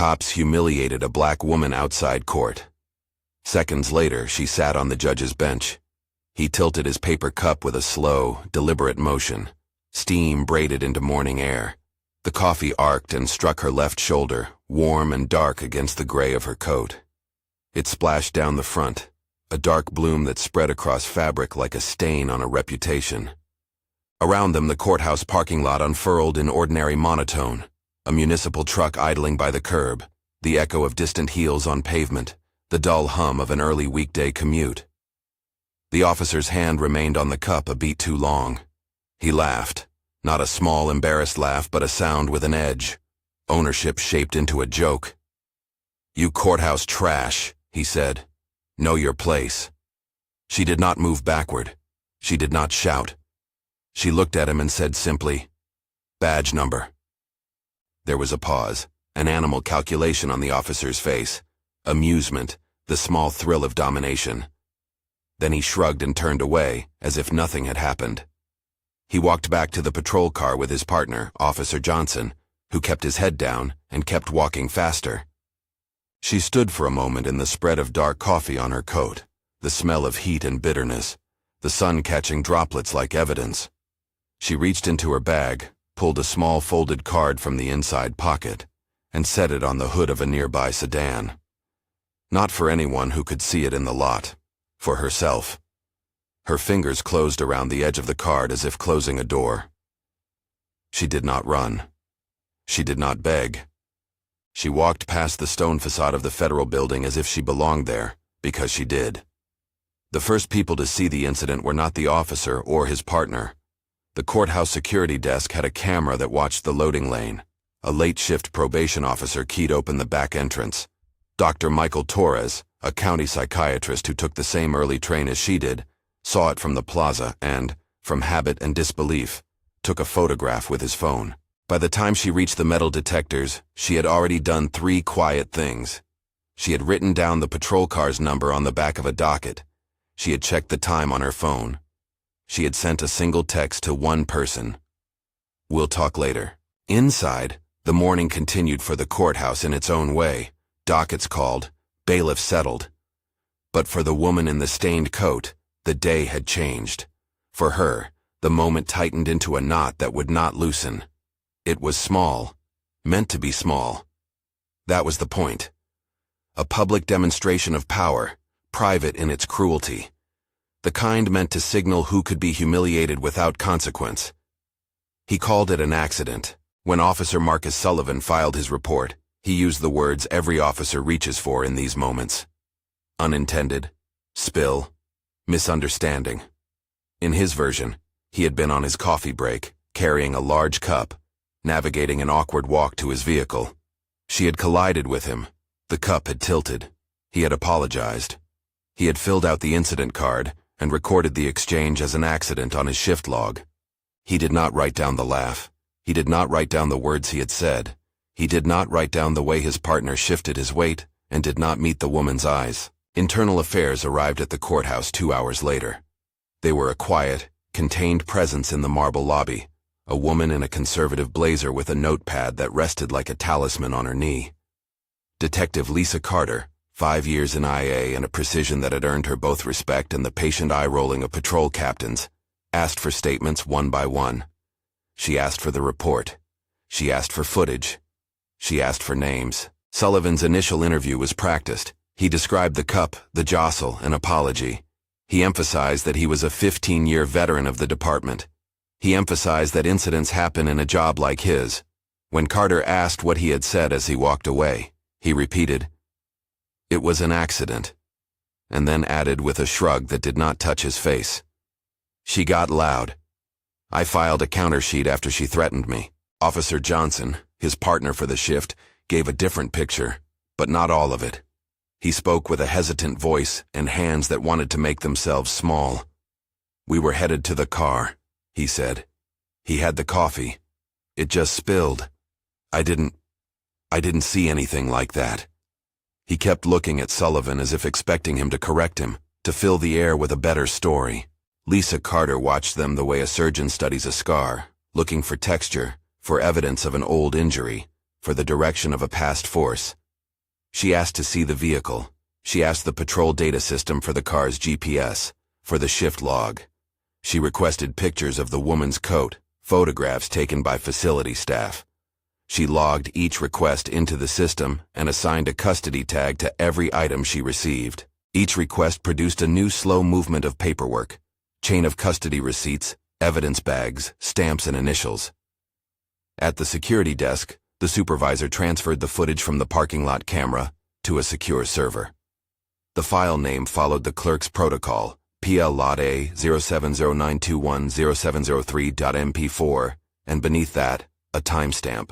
cops humiliated a black woman outside court. Seconds later, she sat on the judge's bench. He tilted his paper cup with a slow, deliberate motion. Steam braided into morning air. The coffee arced and struck her left shoulder, warm and dark against the gray of her coat. It splashed down the front, a dark bloom that spread across fabric like a stain on a reputation. Around them, the courthouse parking lot unfurled in ordinary monotone, a municipal truck idling by the curb, the echo of distant heels on pavement, the dull hum of an early weekday commute. The officer's hand remained on the cup a beat too long. He laughed, not a small, embarrassed laugh, but a sound with an edge, ownership shaped into a joke. "You courthouse trash," he said. "Know your place." She did not move backward. She did not shout. She looked at him and said simply, "Badge number." There was a pause, an animal calculation on the officer's face, amusement, the small thrill of domination. Then he shrugged and turned away, as if nothing had happened. He walked back to the patrol car with his partner, Officer Johnson, who kept his head down and kept walking faster. She stood for a moment in the spread of dark coffee on her coat, the smell of heat and bitterness, the sun catching droplets like evidence. She reached into her bag, pulled a small folded card from the inside pocket, and set it on the hood of a nearby sedan. Not for anyone who could see it in the lot, for herself. Her fingers closed around the edge of the card as if closing a door. She did not run. She did not beg. She walked past the stone facade of the federal building as if she belonged there, because she did. The first people to see the incident were not the officer or his partner. The courthouse security desk had a camera that watched the loading lane. A late-shift probation officer keyed open the back entrance. Dr. Michael Torres, a county psychiatrist who took the same early train as she did, saw it from the plaza and, from habit and disbelief, took a photograph with his phone. By the time she reached the metal detectors, she had already done 3 quiet things. She had written down the patrol car's number on the back of a docket. She had checked the time on her phone. She had sent a single text to one person. "We'll talk later." Inside, the morning continued for the courthouse in its own way. Dockets called, bailiffs settled. But for the woman in the stained coat, the day had changed. For her, the moment tightened into a knot that would not loosen. It was small, meant to be small. That was the point. A public demonstration of power, private in its cruelty. The kind meant to signal who could be humiliated without consequence. He called it an accident. When Officer Marcus Sullivan filed his report, he used the words every officer reaches for in these moments. Unintended, spill, misunderstanding. In his version, he had been on his coffee break, carrying a large cup, navigating an awkward walk to his vehicle. She had collided with him. The cup had tilted. He had apologized. He had filled out the incident card and recorded the exchange as an accident on his shift log. He did not write down the laugh. He did not write down the words he had said. He did not write down the way his partner shifted his weight and did not meet the woman's eyes. Internal Affairs arrived at the courthouse 2 hours later. They were a quiet, contained presence in the marble lobby, a woman in a conservative blazer with a notepad that rested like a talisman on her knee. Detective Lisa Carter, 5 years in IA and a precision that had earned her both respect and the patient eye-rolling of patrol captains, asked for statements one by one. She asked for the report. She asked for footage. She asked for names. Sullivan's initial interview was practiced. He described the cup, the jostle, an apology. He emphasized that he was a 15-year veteran of the department. He emphasized that incidents happen in a job like his. When Carter asked what he had said as he walked away, he repeated, "It was an accident," and then added with a shrug that did not touch his face, "She got loud. I filed a counter sheet after she threatened me." Officer Johnson, his partner for the shift, gave a different picture, but not all of it. He spoke with a hesitant voice and hands that wanted to make themselves small. "We were headed to the car," he said. "He had the coffee. It just spilled. I didn't see anything like that." He kept looking at Sullivan as if expecting him to correct him, to fill the air with a better story. Lisa Carter watched them the way a surgeon studies a scar, looking for texture, for evidence of an old injury, for the direction of a past force. She asked to see the vehicle. She asked the patrol data system for the car's GPS, for the shift log. She requested pictures of the woman's coat, photographs taken by facility staff. She logged each request into the system and assigned a custody tag to every item she received. Each request produced a new slow movement of paperwork, chain of custody receipts, evidence bags, stamps, and initials. At the security desk, the supervisor transferred the footage from the parking lot camera to a secure server. The file name followed the clerk's protocol, PL Lot A 0709210703.mp4, and beneath that, a timestamp.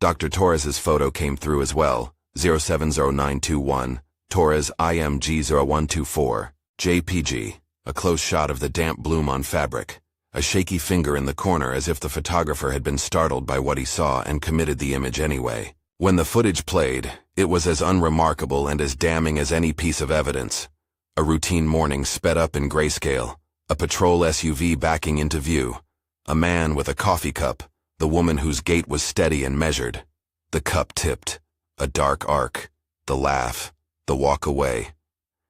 Dr. Torres's photo came through as well, 070921, Torres IMG 0124, JPG, a close shot of the damp bloom on fabric, a shaky finger in the corner as if the photographer had been startled by what he saw and committed the image anyway. When the footage played, it was as unremarkable and as damning as any piece of evidence. A routine morning sped up in grayscale, a patrol SUV backing into view, a man with a coffee cup, the woman whose gait was steady and measured. The cup tipped, a dark arc, the laugh, the walk away.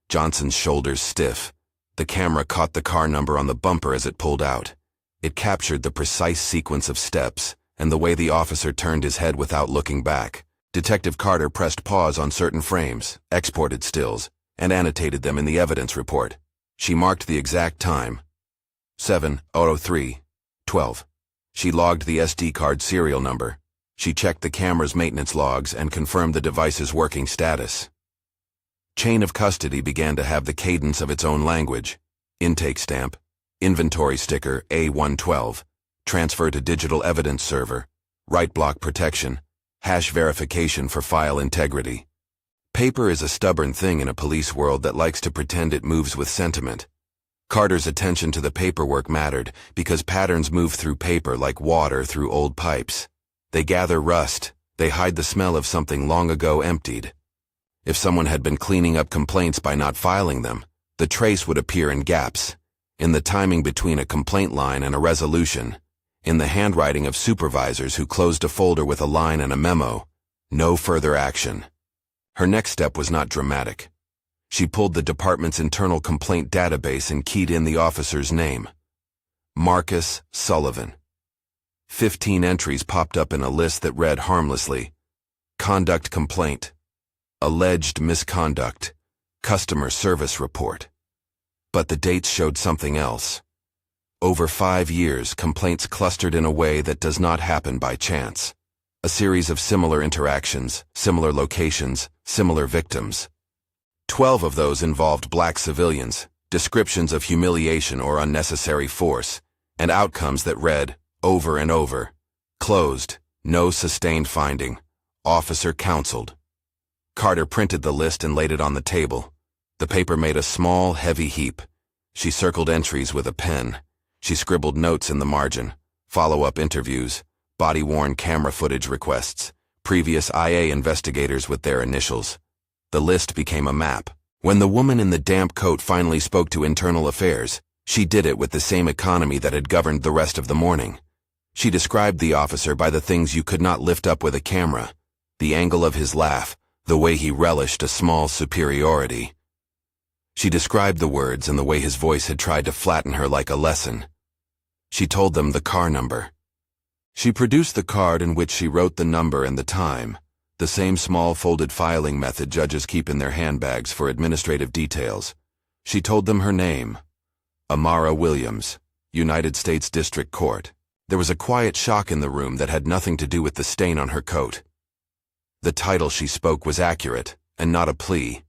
Johnson's shoulders stiff. The camera caught the car number on the bumper as it pulled out. It captured the precise sequence of steps and the way the officer turned his head without looking back. Detective Carter pressed pause on certain frames, exported stills, and annotated them in the evidence report. She marked the exact time. 7:03:12. She logged the SD card serial number. She checked the camera's maintenance logs and confirmed the device's working status. Chain of custody began to have the cadence of its own language. Intake stamp, inventory sticker A112, transfer to digital evidence server, write block protection, hash verification for file integrity. Paper is a stubborn thing in a police world that likes to pretend it moves with sentiment. Carter's attention to the paperwork mattered because patterns move through paper like water through old pipes. They gather rust, they hide the smell of something long ago emptied. If someone had been cleaning up complaints by not filing them, the trace would appear in gaps, in the timing between a complaint line and a resolution, in the handwriting of supervisors who closed a folder with a line and a memo. No further action. Her next step was not dramatic. She pulled the department's internal complaint database and keyed in the officer's name. Marcus Sullivan. 15 entries popped up in a list that read harmlessly: conduct complaint, alleged misconduct, customer service report. But the dates showed something else. Over 5 years, complaints clustered in a way that does not happen by chance. A series of similar interactions, similar locations, similar victims. 12 of those involved black civilians, descriptions of humiliation or unnecessary force, and outcomes that read, over and over: closed, no sustained finding, officer counseled. Carter printed the list and laid it on the table. The paper made a small, heavy heap. She circled entries with a pen. She scribbled notes in the margin: follow-up interviews, body-worn camera footage requests, previous IA investigators with their initials. The list became a map. When the woman in the damp coat finally spoke to Internal Affairs, she did it with the same economy that had governed the rest of the morning. She described the officer by the things you could not lift up with a camera: the angle of his laugh, the way he relished a small superiority. She described the words and the way his voice had tried to flatten her like a lesson. She told them the car number. She produced the card in which she wrote the number and the time, the same small folded filing method judges keep in their handbags for administrative details. She told them her name: Amara Williams, United States District Court. There was a quiet shock in the room that had nothing to do with the stain on her coat. The title she spoke was accurate, and not a plea.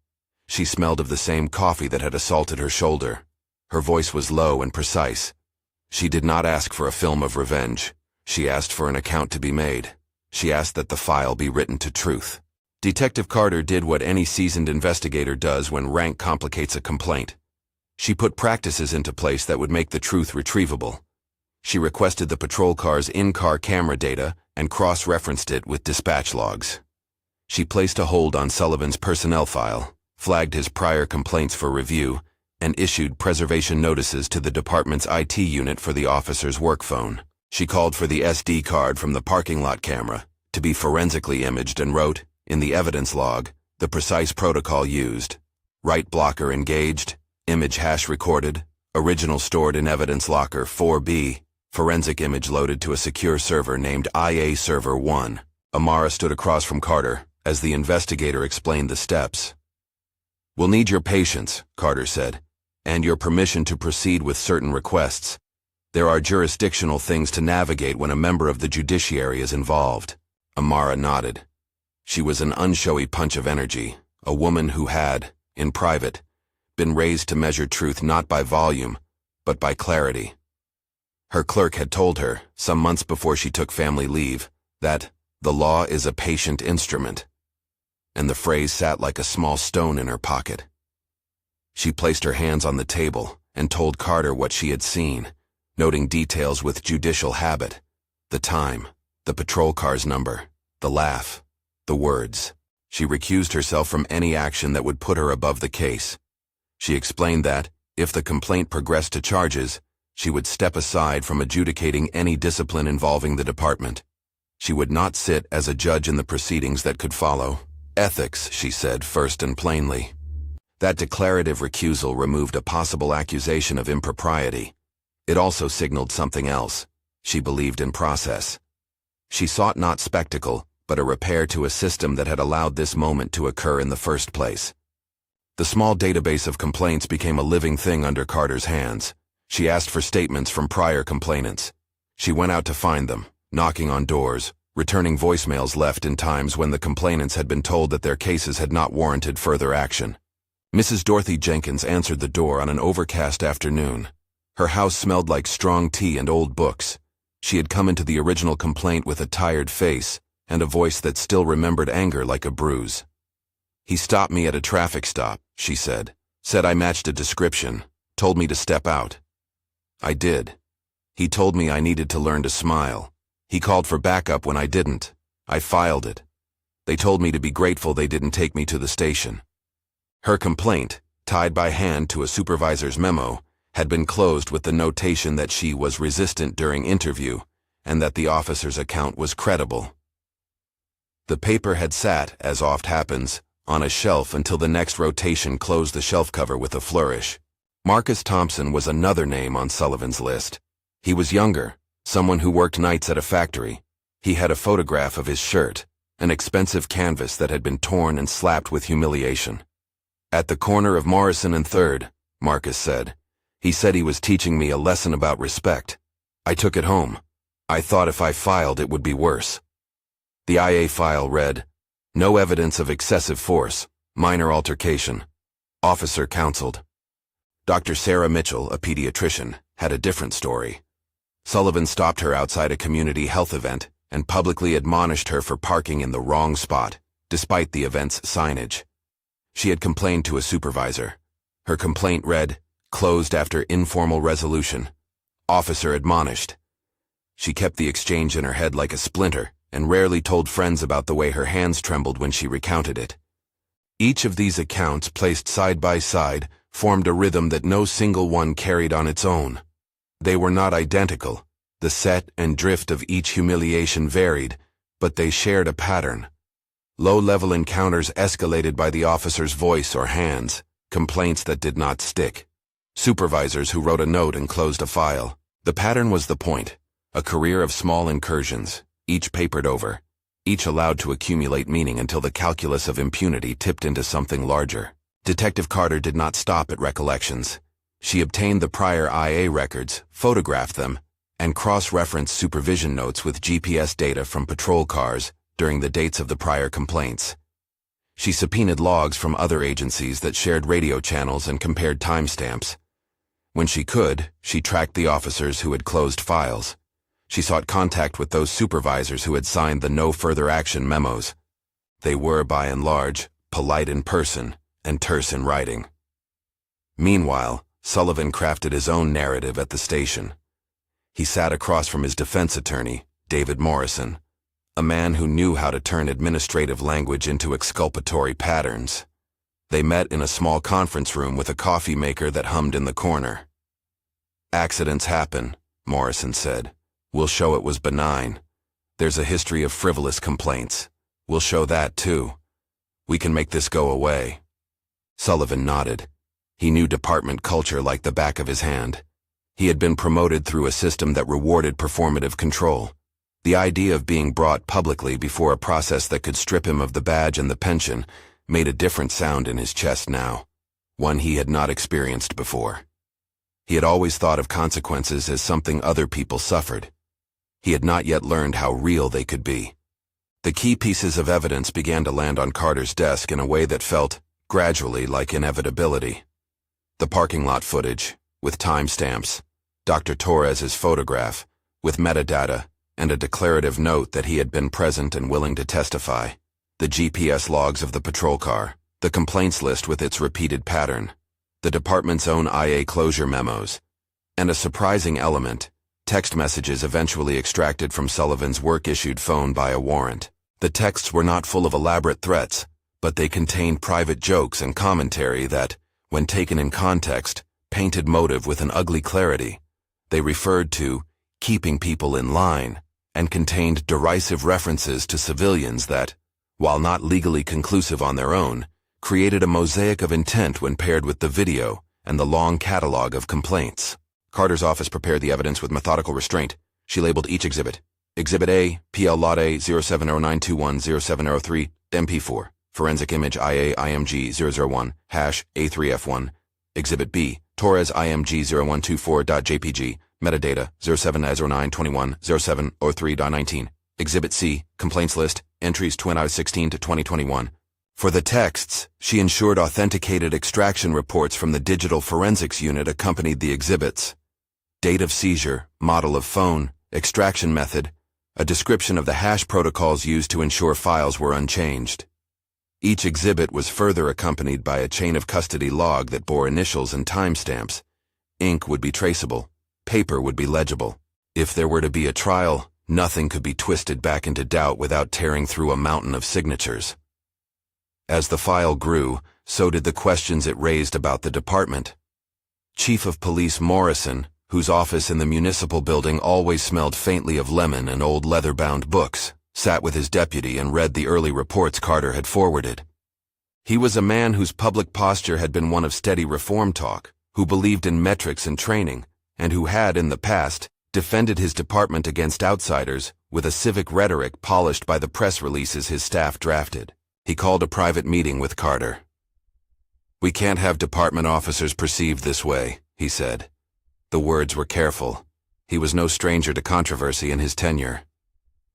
She smelled of the same coffee that had assaulted her shoulder. Her voice was low and precise. She did not ask for a film of revenge. She asked for an account to be made. She asked that the file be written to truth. Detective Carter did what any seasoned investigator does when rank complicates a complaint. She put practices into place that would make the truth retrievable. She requested the patrol car's in-car camera data and cross-referenced it with dispatch logs. She placed a hold on Sullivan's personnel file, flagged his prior complaints for review, and issued preservation notices to the department's IT unit for the officer's work phone. She called for the SD card from the parking lot camera, to be forensically imaged, and wrote, in the evidence log, the precise protocol used. Write blocker engaged, image hash recorded, original stored in evidence locker 4B, forensic image loaded to a secure server named IA Server 1. Amara stood across from Carter as the investigator explained the steps. "We'll need your patience," Carter said, "and your permission to proceed with certain requests. There are jurisdictional things to navigate when a member of the judiciary is involved." Amara nodded. She was an unshowy punch of energy, a woman who had, in private, been raised to measure truth not by volume, but by clarity. Her clerk had told her, some months before she took family leave, that the law is a patient instrument, and the phrase sat like a small stone in her pocket. She placed her hands on the table and told Carter what she had seen, noting details with judicial habit: the time, the patrol car's number, the laugh, the words. She recused herself from any action that would put her above the case. She explained that, if the complaint progressed to charges, she would step aside from adjudicating any discipline involving the department. She would not sit as a judge in the proceedings that could follow. Ethics, she said first and plainly. That declarative recusal removed a possible accusation of impropriety. It also signaled something else. She believed in process. She sought not spectacle, but a repair to a system that had allowed this moment to occur in the first place. The small database of complaints became a living thing under Carter's hands. She asked for statements from prior complainants. She went out to find them, knocking on doors, returning voicemails left in times when the complainants had been told that their cases had not warranted further action. Mrs. Dorothy Jenkins answered the door on an overcast afternoon. Her house smelled like strong tea and old books. She had come into the original complaint with a tired face and a voice that still remembered anger like a bruise. "He stopped me at a traffic stop," she said I matched a description, told me to step out. I did. He told me I needed to learn to smile. He called for backup when I didn't. I filed it. They told me to be grateful they didn't take me to the station. Her complaint, tied by hand to a supervisor's memo, had been closed with the notation that she was resistant during interview and that the officer's account was credible. The paper had sat, as oft happens, on a shelf until the next rotation closed the shelf cover with a flourish. Marcus Thompson was another name on Sullivan's list. He was younger, someone who worked nights at a factory. He had a photograph of his shirt, an expensive canvas that had been torn and slapped with humiliation. "At the corner of Morrison and 3rd, Marcus said. He said he was teaching me a lesson about respect. I took it home. I thought if I filed it would be worse." The IA file read, "No evidence of excessive force, minor altercation. Officer counseled." Dr. Sarah Mitchell, a pediatrician, had a different story. Sullivan stopped her outside a community health event and publicly admonished her for parking in the wrong spot, despite the event's signage. She had complained to a supervisor. Her complaint read, "Closed after informal resolution. Officer admonished." She kept the exchange in her head like a splinter and rarely told friends about the way her hands trembled when she recounted it. Each of these accounts, placed side by side, formed a rhythm that no single one carried on its own. They were not identical. The set and drift of each humiliation varied, but they shared a pattern. Low-level encounters escalated by the officer's voice or hands, complaints that did not stick. Supervisors who wrote a note and closed a file. The pattern was the point, a career of small incursions, each papered over, each allowed to accumulate meaning until the calculus of impunity tipped into something larger. Detective Carter did not stop at recollections. She obtained the prior IA records, photographed them, and cross-referenced supervision notes with GPS data from patrol cars during the dates of the prior complaints. She subpoenaed logs from other agencies that shared radio channels and compared timestamps. When she could, she tracked the officers who had closed files. She sought contact with those supervisors who had signed the no further action memos. They were, by and large, polite in person and terse in writing. Meanwhile, Sullivan crafted his own narrative at the station. He sat across from his defense attorney, David Morrison, a man who knew how to turn administrative language into exculpatory patterns. They met in a small conference room with a coffee maker that hummed in the corner. "Accidents happen," Morrison said. "We'll show it was benign. There's a history of frivolous complaints. We'll show that, too. We can make this go away." Sullivan nodded. He knew department culture like the back of his hand. He had been promoted through a system that rewarded performative control. The idea of being brought publicly before a process that could strip him of the badge and the pension made a different sound in his chest now, one he had not experienced before. He had always thought of consequences as something other people suffered. He had not yet learned how real they could be. The key pieces of evidence began to land on Carter's desk in a way that felt, gradually, like inevitability. The parking lot footage, with timestamps, Dr. Torres's photograph, with metadata, and a declarative note that he had been present and willing to testify, the GPS logs of the patrol car, the complaints list with its repeated pattern, the department's own IA closure memos, and a surprising element, text messages eventually extracted from Sullivan's work-issued phone by a warrant. The texts were not full of elaborate threats, but they contained private jokes and commentary that, when taken in context, painted motive with an ugly clarity. They referred to keeping people in line and contained derisive references to civilians that, while not legally conclusive on their own, created a mosaic of intent when paired with the video and the long catalog of complaints. Carter's office prepared the evidence with methodical restraint. She labeled each exhibit. Exhibit A, PL Lot A 0709210703, MP4, Forensic Image IA IMG 001, #A3F1. Exhibit B, Torres IMG 0124.jpg, metadata 0709210703.19. Exhibit C, Complaints List, entries 2016 to 2021. For the texts, she ensured authenticated extraction reports from the digital forensics unit accompanied the exhibits. Date of seizure, model of phone, extraction method, a description of the hash protocols used to ensure files were unchanged. Each exhibit was further accompanied by a chain of custody log that bore initials and timestamps. Ink would be traceable. Paper would be legible. If there were to be a trial, nothing could be twisted back into doubt without tearing through a mountain of signatures. As the file grew, so did the questions it raised about the department. Chief of Police Morrison, whose office in the municipal building always smelled faintly of lemon and old leather-bound books, sat with his deputy and read the early reports Carter had forwarded. He was a man whose public posture had been one of steady reform talk, who believed in metrics and training, and who had, in the past, defended his department against outsiders with a civic rhetoric polished by the press releases his staff drafted. He called a private meeting with Carter. "We can't have department officers perceived this way," he said. The words were careful. He was no stranger to controversy in his tenure.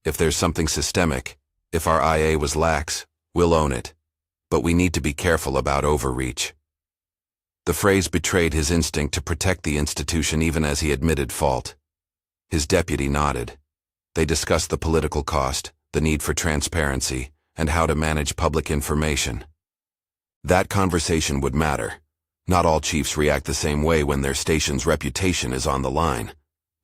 "If there's something systemic, if our IA was lax, we'll own it. But we need to be careful about overreach." The phrase betrayed his instinct to protect the institution even as he admitted fault. His deputy nodded. They discussed the political cost, the need for transparency, and how to manage public information. That conversation would matter. Not all chiefs react the same way when their station's reputation is on the line.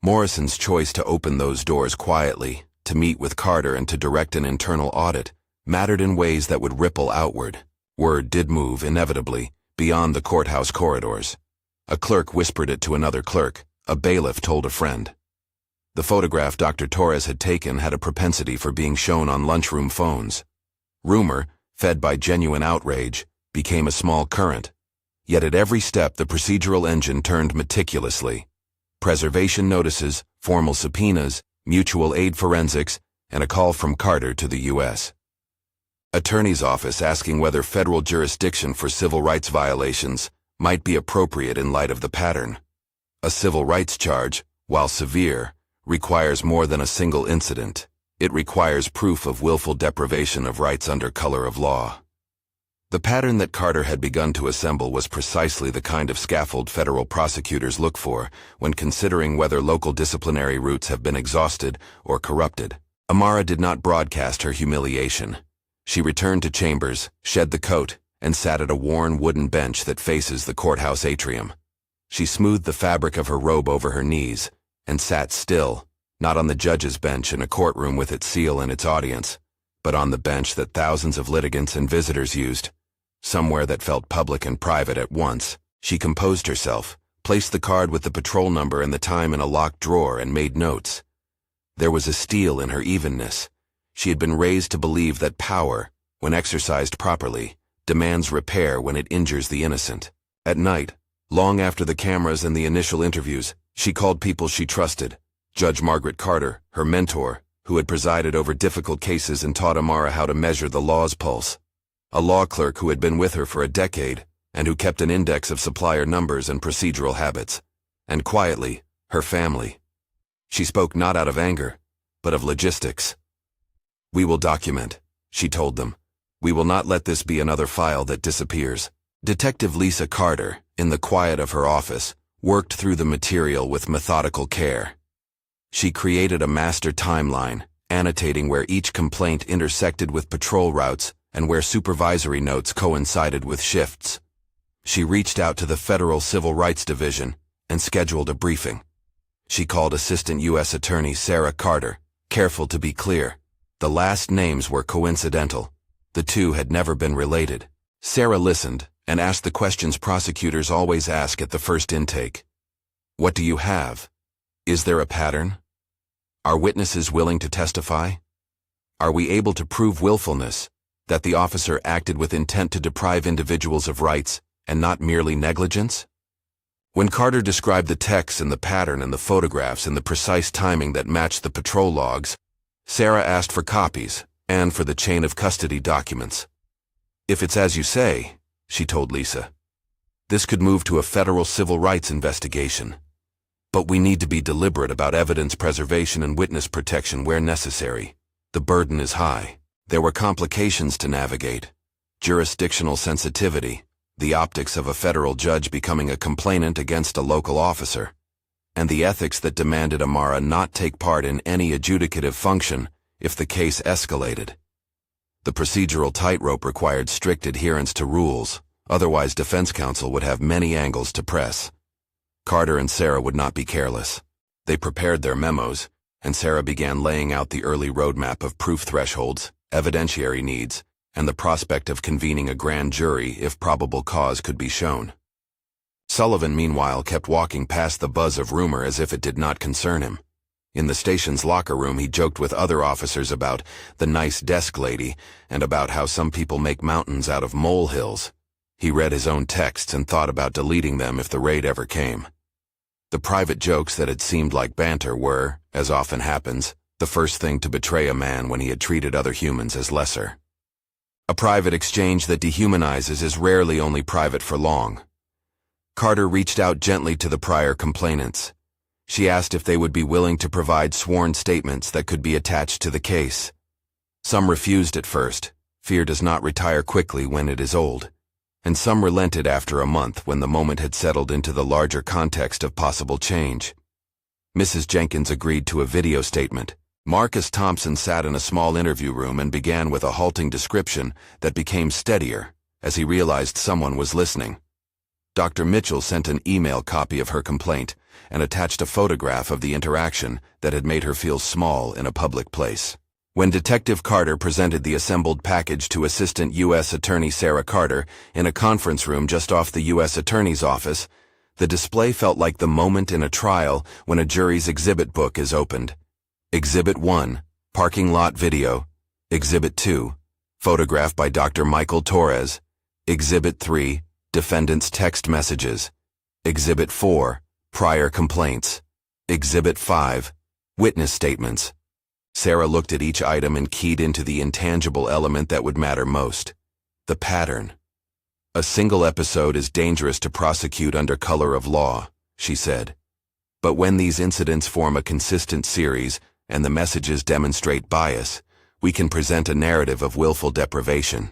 Morrison's choice to open those doors quietly, to meet with Carter and to direct an internal audit, mattered in ways that would ripple outward. Word did move, inevitably, beyond the courthouse corridors. A clerk whispered it to another clerk. A bailiff told a friend. The photograph Dr. Torres had taken had a propensity for being shown on lunchroom phones. Rumor, fed by genuine outrage, became a small current. Yet at every step the procedural engine turned meticulously. Preservation notices, formal subpoenas, mutual aid forensics, and a call from Carter to the U.S. Attorney's office asking whether federal jurisdiction for civil rights violations might be appropriate in light of the pattern. A civil rights charge, while severe, requires more than a single incident. It requires proof of willful deprivation of rights under color of law. The pattern that Carter had begun to assemble was precisely the kind of scaffold federal prosecutors look for when considering whether local disciplinary routes have been exhausted or corrupted. Amara did not broadcast her humiliation. She returned to chambers, shed the coat, and sat at a worn wooden bench that faces the courthouse atrium. She smoothed the fabric of her robe over her knees and sat still, not on the judge's bench in a courtroom with its seal and its audience, but on the bench that thousands of litigants and visitors used. Somewhere that felt public and private at once, she composed herself, placed the card with the patrol number and the time in a locked drawer, and made notes. There was a steel in her evenness. She had been raised to believe that power, when exercised properly, demands repair when it injures the innocent. At night, long after the cameras and the initial interviews, she called people she trusted. Judge Margaret Carter, her mentor, who had presided over difficult cases and taught Amara how to measure the law's pulse. A law clerk who had been with her for a decade and who kept an index of supplier numbers and procedural habits. And quietly, her family. She spoke not out of anger, but of logistics. "We will document," she told them. "We will not let this be another file that disappears." Detective Lisa Carter, in the quiet of her office, worked through the material with methodical care. She created a master timeline, annotating where each complaint intersected with patrol routes and where supervisory notes coincided with shifts. She reached out to the Federal Civil Rights Division and scheduled a briefing. She called Assistant U.S. Attorney Sarah Carter, careful to be clear. The last names were coincidental. The two had never been related. Sarah listened and asked the questions prosecutors always ask at the first intake. What do you have? Is there a pattern? Are witnesses willing to testify? Are we able to prove willfulness, that the officer acted with intent to deprive individuals of rights and not merely negligence? When Carter described the texts and the pattern and the photographs and the precise timing that matched the patrol logs, Sarah asked for copies and for the chain of custody documents. "If it's as you say," she told Lisa, "this could move to a federal civil rights investigation. But we need to be deliberate about evidence preservation and witness protection where necessary. The burden is high." There were complications to navigate. Jurisdictional sensitivity, the optics of a federal judge becoming a complainant against a local officer, and the ethics that demanded Amara not take part in any adjudicative function if the case escalated. The procedural tightrope required strict adherence to rules, otherwise defense counsel would have many angles to press. Carter and Sarah would not be careless. They prepared their memos, and Sarah began laying out the early roadmap of proof thresholds, evidentiary needs, and the prospect of convening a grand jury if probable cause could be shown. Sullivan, meanwhile, kept walking past the buzz of rumor as if it did not concern him. In the station's locker room, he joked with other officers about the nice desk lady and about how some people make mountains out of molehills. He read his own texts and thought about deleting them if the raid ever came. The private jokes that had seemed like banter were, as often happens, the first thing to betray a man when he had treated other humans as lesser. A private exchange that dehumanizes is rarely only private for long. Carter reached out gently to the prior complainants. She asked if they would be willing to provide sworn statements that could be attached to the case. Some refused at first. Fear does not retire quickly when it is old. And some relented after a month when the moment had settled into the larger context of possible change. Mrs. Jenkins agreed to a video statement. Marcus Thompson sat in a small interview room and began with a halting description that became steadier as he realized someone was listening. Dr. Mitchell sent an email copy of her complaint and attached a photograph of the interaction that had made her feel small in a public place. When Detective Carter presented the assembled package to Assistant U.S. Attorney Sarah Carter in a conference room just off the U.S. Attorney's office, the display felt like the moment in a trial when a jury's exhibit book is opened. Exhibit 1, Parking Lot Video. Exhibit 2, Photograph by Dr. Michael Torres. Exhibit 3, Defendant's Text Messages. Exhibit 4, Prior Complaints. Exhibit 5, Witness Statements. Sarah looked at each item and keyed into the intangible element that would matter most: the pattern. "A single episode is dangerous to prosecute under color of law," she said. "But when these incidents form a consistent series and the messages demonstrate bias, we can present a narrative of willful deprivation.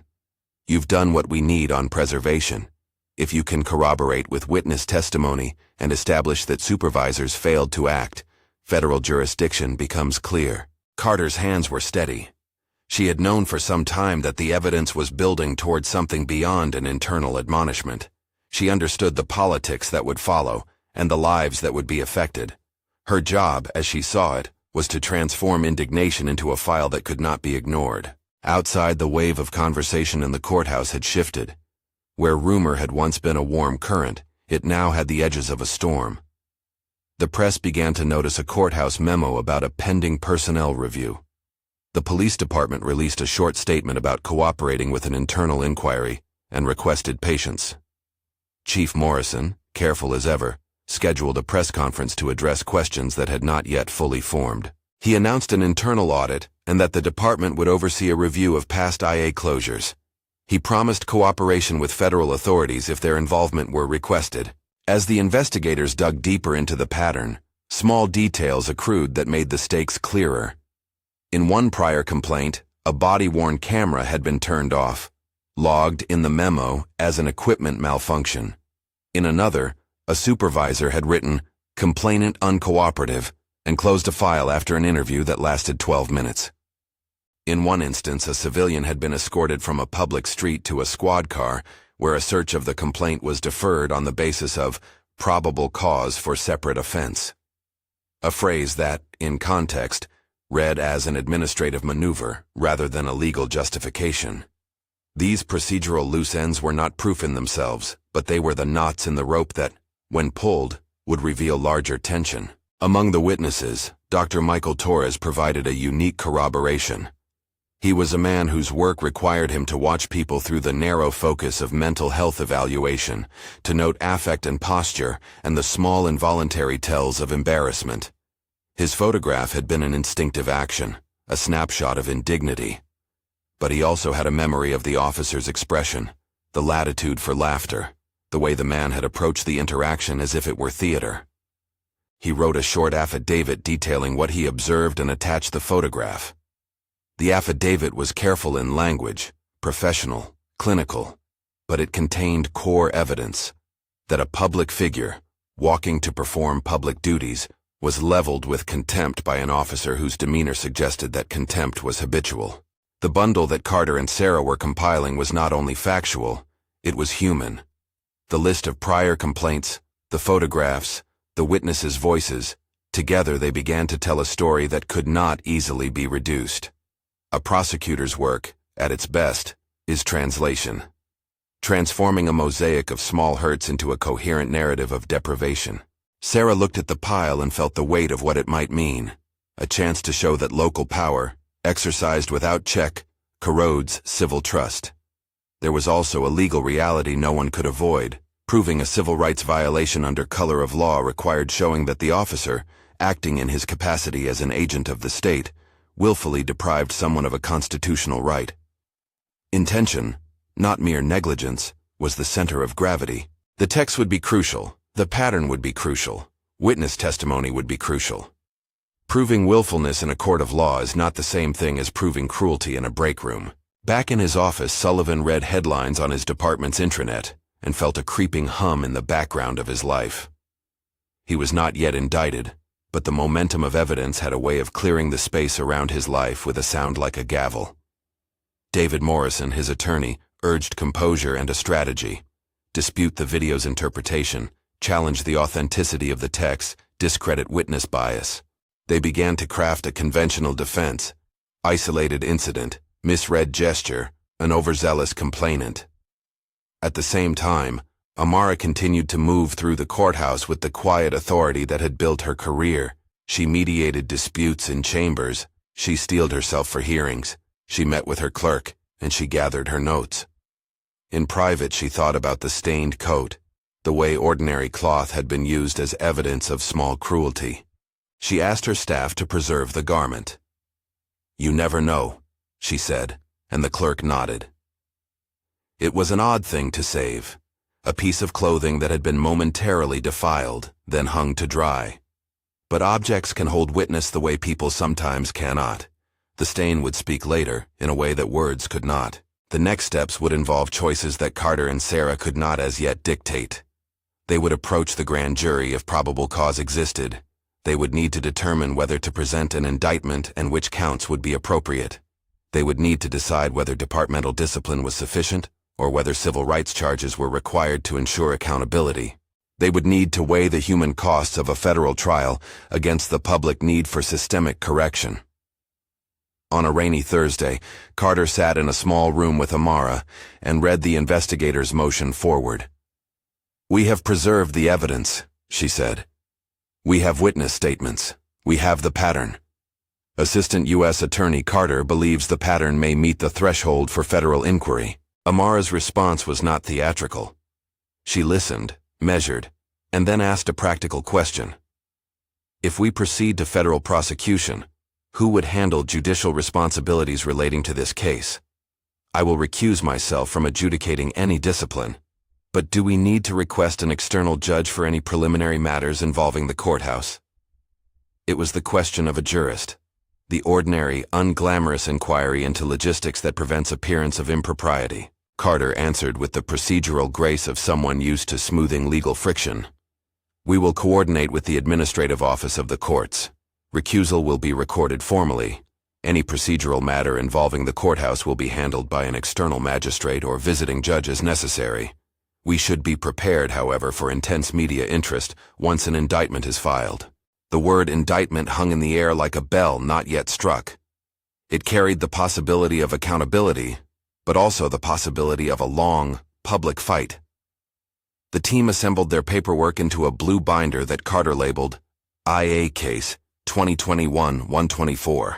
You've done what we need on preservation. If you can corroborate with witness testimony and establish that supervisors failed to act, federal jurisdiction becomes clear." Carter's hands were steady. She had known for some time that the evidence was building toward something beyond an internal admonishment. She understood the politics that would follow and the lives that would be affected. Her job, as she saw it, was to transform indignation into a file that could not be ignored. Outside, the wave of conversation in the courthouse had shifted. Where rumor had once been a warm current, it now had the edges of a storm. The press began to notice a courthouse memo about a pending personnel review. The police department released a short statement about cooperating with an internal inquiry and requested patience. Chief Morrison, careful as ever, scheduled a press conference to address questions that had not yet fully formed. He announced an internal audit and that the department would oversee a review of past IA closures. He promised cooperation with federal authorities if their involvement were requested. As the investigators dug deeper into the pattern, small details accrued that made the stakes clearer. In one prior complaint, a body-worn camera had been turned off, logged in the memo as an equipment malfunction. In another, a supervisor had written, "Complainant uncooperative," and closed a file after an interview that lasted 12 minutes. In one instance, a civilian had been escorted from a public street to a squad car where a search of the complaint was deferred on the basis of probable cause for separate offense. A phrase that, in context, read as an administrative maneuver rather than a legal justification. These procedural loose ends were not proof in themselves, but they were the knots in the rope that, when pulled, would reveal larger tension. Among the witnesses, Dr. Michael Torres provided a unique corroboration. He was a man whose work required him to watch people through the narrow focus of mental health evaluation, to note affect and posture and the small involuntary tells of embarrassment. His photograph had been an instinctive action, a snapshot of indignity. But he also had a memory of the officer's expression, the latitude for laughter, the way the man had approached the interaction as if it were theater. He wrote a short affidavit detailing what he observed and attached the photograph. The affidavit was careful in language, professional, clinical, but it contained core evidence that a public figure, walking to perform public duties, was leveled with contempt by an officer whose demeanor suggested that contempt was habitual. The bundle that Carter and Sarah were compiling was not only factual, it was human. The list of prior complaints, the photographs, the witnesses' voices, together they began to tell a story that could not easily be reduced. A prosecutor's work, at its best, is translation. Transforming a mosaic of small hurts into a coherent narrative of deprivation. Sarah looked at the pile and felt the weight of what it might mean. A chance to show that local power, exercised without check, corrodes civil trust. There was also a legal reality no one could avoid. Proving a civil rights violation under color of law required showing that the officer, acting in his capacity as an agent of the state, willfully deprived someone of a constitutional right. Intention, not mere negligence, was the center of gravity. The text would be crucial, the pattern would be crucial, witness testimony would be crucial. Proving willfulness in a court of law is not the same thing as proving cruelty in a break room. Back in his office, Sullivan read headlines on his department's intranet and felt a creeping hum in the background of his life. He was not yet indicted, but the momentum of evidence had a way of clearing the space around his life with a sound like a gavel. David Morrison, his attorney, urged composure and a strategy. Dispute the video's interpretation, challenge the authenticity of the text, discredit witness bias. They began to craft a conventional defense: isolated incident, misread gesture, an overzealous complainant. At the same time, Amara continued to move through the courthouse with the quiet authority that had built her career. She mediated disputes in chambers, she steeled herself for hearings, she met with her clerk, and she gathered her notes. In private, she thought about the stained coat, the way ordinary cloth had been used as evidence of small cruelty. She asked her staff to preserve the garment. "You never know," she said, and the clerk nodded. It was an odd thing to save. A piece of clothing that had been momentarily defiled, then hung to dry. But objects can hold witness the way people sometimes cannot. The stain would speak later, in a way that words could not. The next steps would involve choices that Carter and Sarah could not as yet dictate. They would approach the grand jury if probable cause existed. They would need to determine whether to present an indictment and which counts would be appropriate. They would need to decide whether departmental discipline was sufficient, or whether civil rights charges were required to ensure accountability. They would need to weigh the human costs of a federal trial against the public need for systemic correction. On a rainy Thursday, Carter sat in a small room with Amara and read the investigator's motion forward. "We have preserved the evidence," she said. We have witness statements. We have the pattern. Assistant U.S. Attorney Carter believes the pattern may meet the threshold for federal inquiry. Amara's response was not theatrical. She listened, measured, and then asked a practical question. If we proceed to federal prosecution, who would handle judicial responsibilities relating to this case? I will recuse myself from adjudicating any discipline. But do we need to request an external judge for any preliminary matters involving the courthouse? It was the question of a jurist. The ordinary, unglamorous inquiry into logistics that prevents appearance of impropriety. Carter answered with the procedural grace of someone used to smoothing legal friction. We will coordinate with the administrative office of the courts. Recusal will be recorded formally. Any procedural matter involving the courthouse will be handled by an external magistrate or visiting judge as necessary. We should be prepared, however, for intense media interest once an indictment is filed. The word indictment hung in the air like a bell not yet struck. It carried the possibility of accountability, but also the possibility of a long, public fight. The team assembled their paperwork into a blue binder that Carter labeled IA Case 2021-124.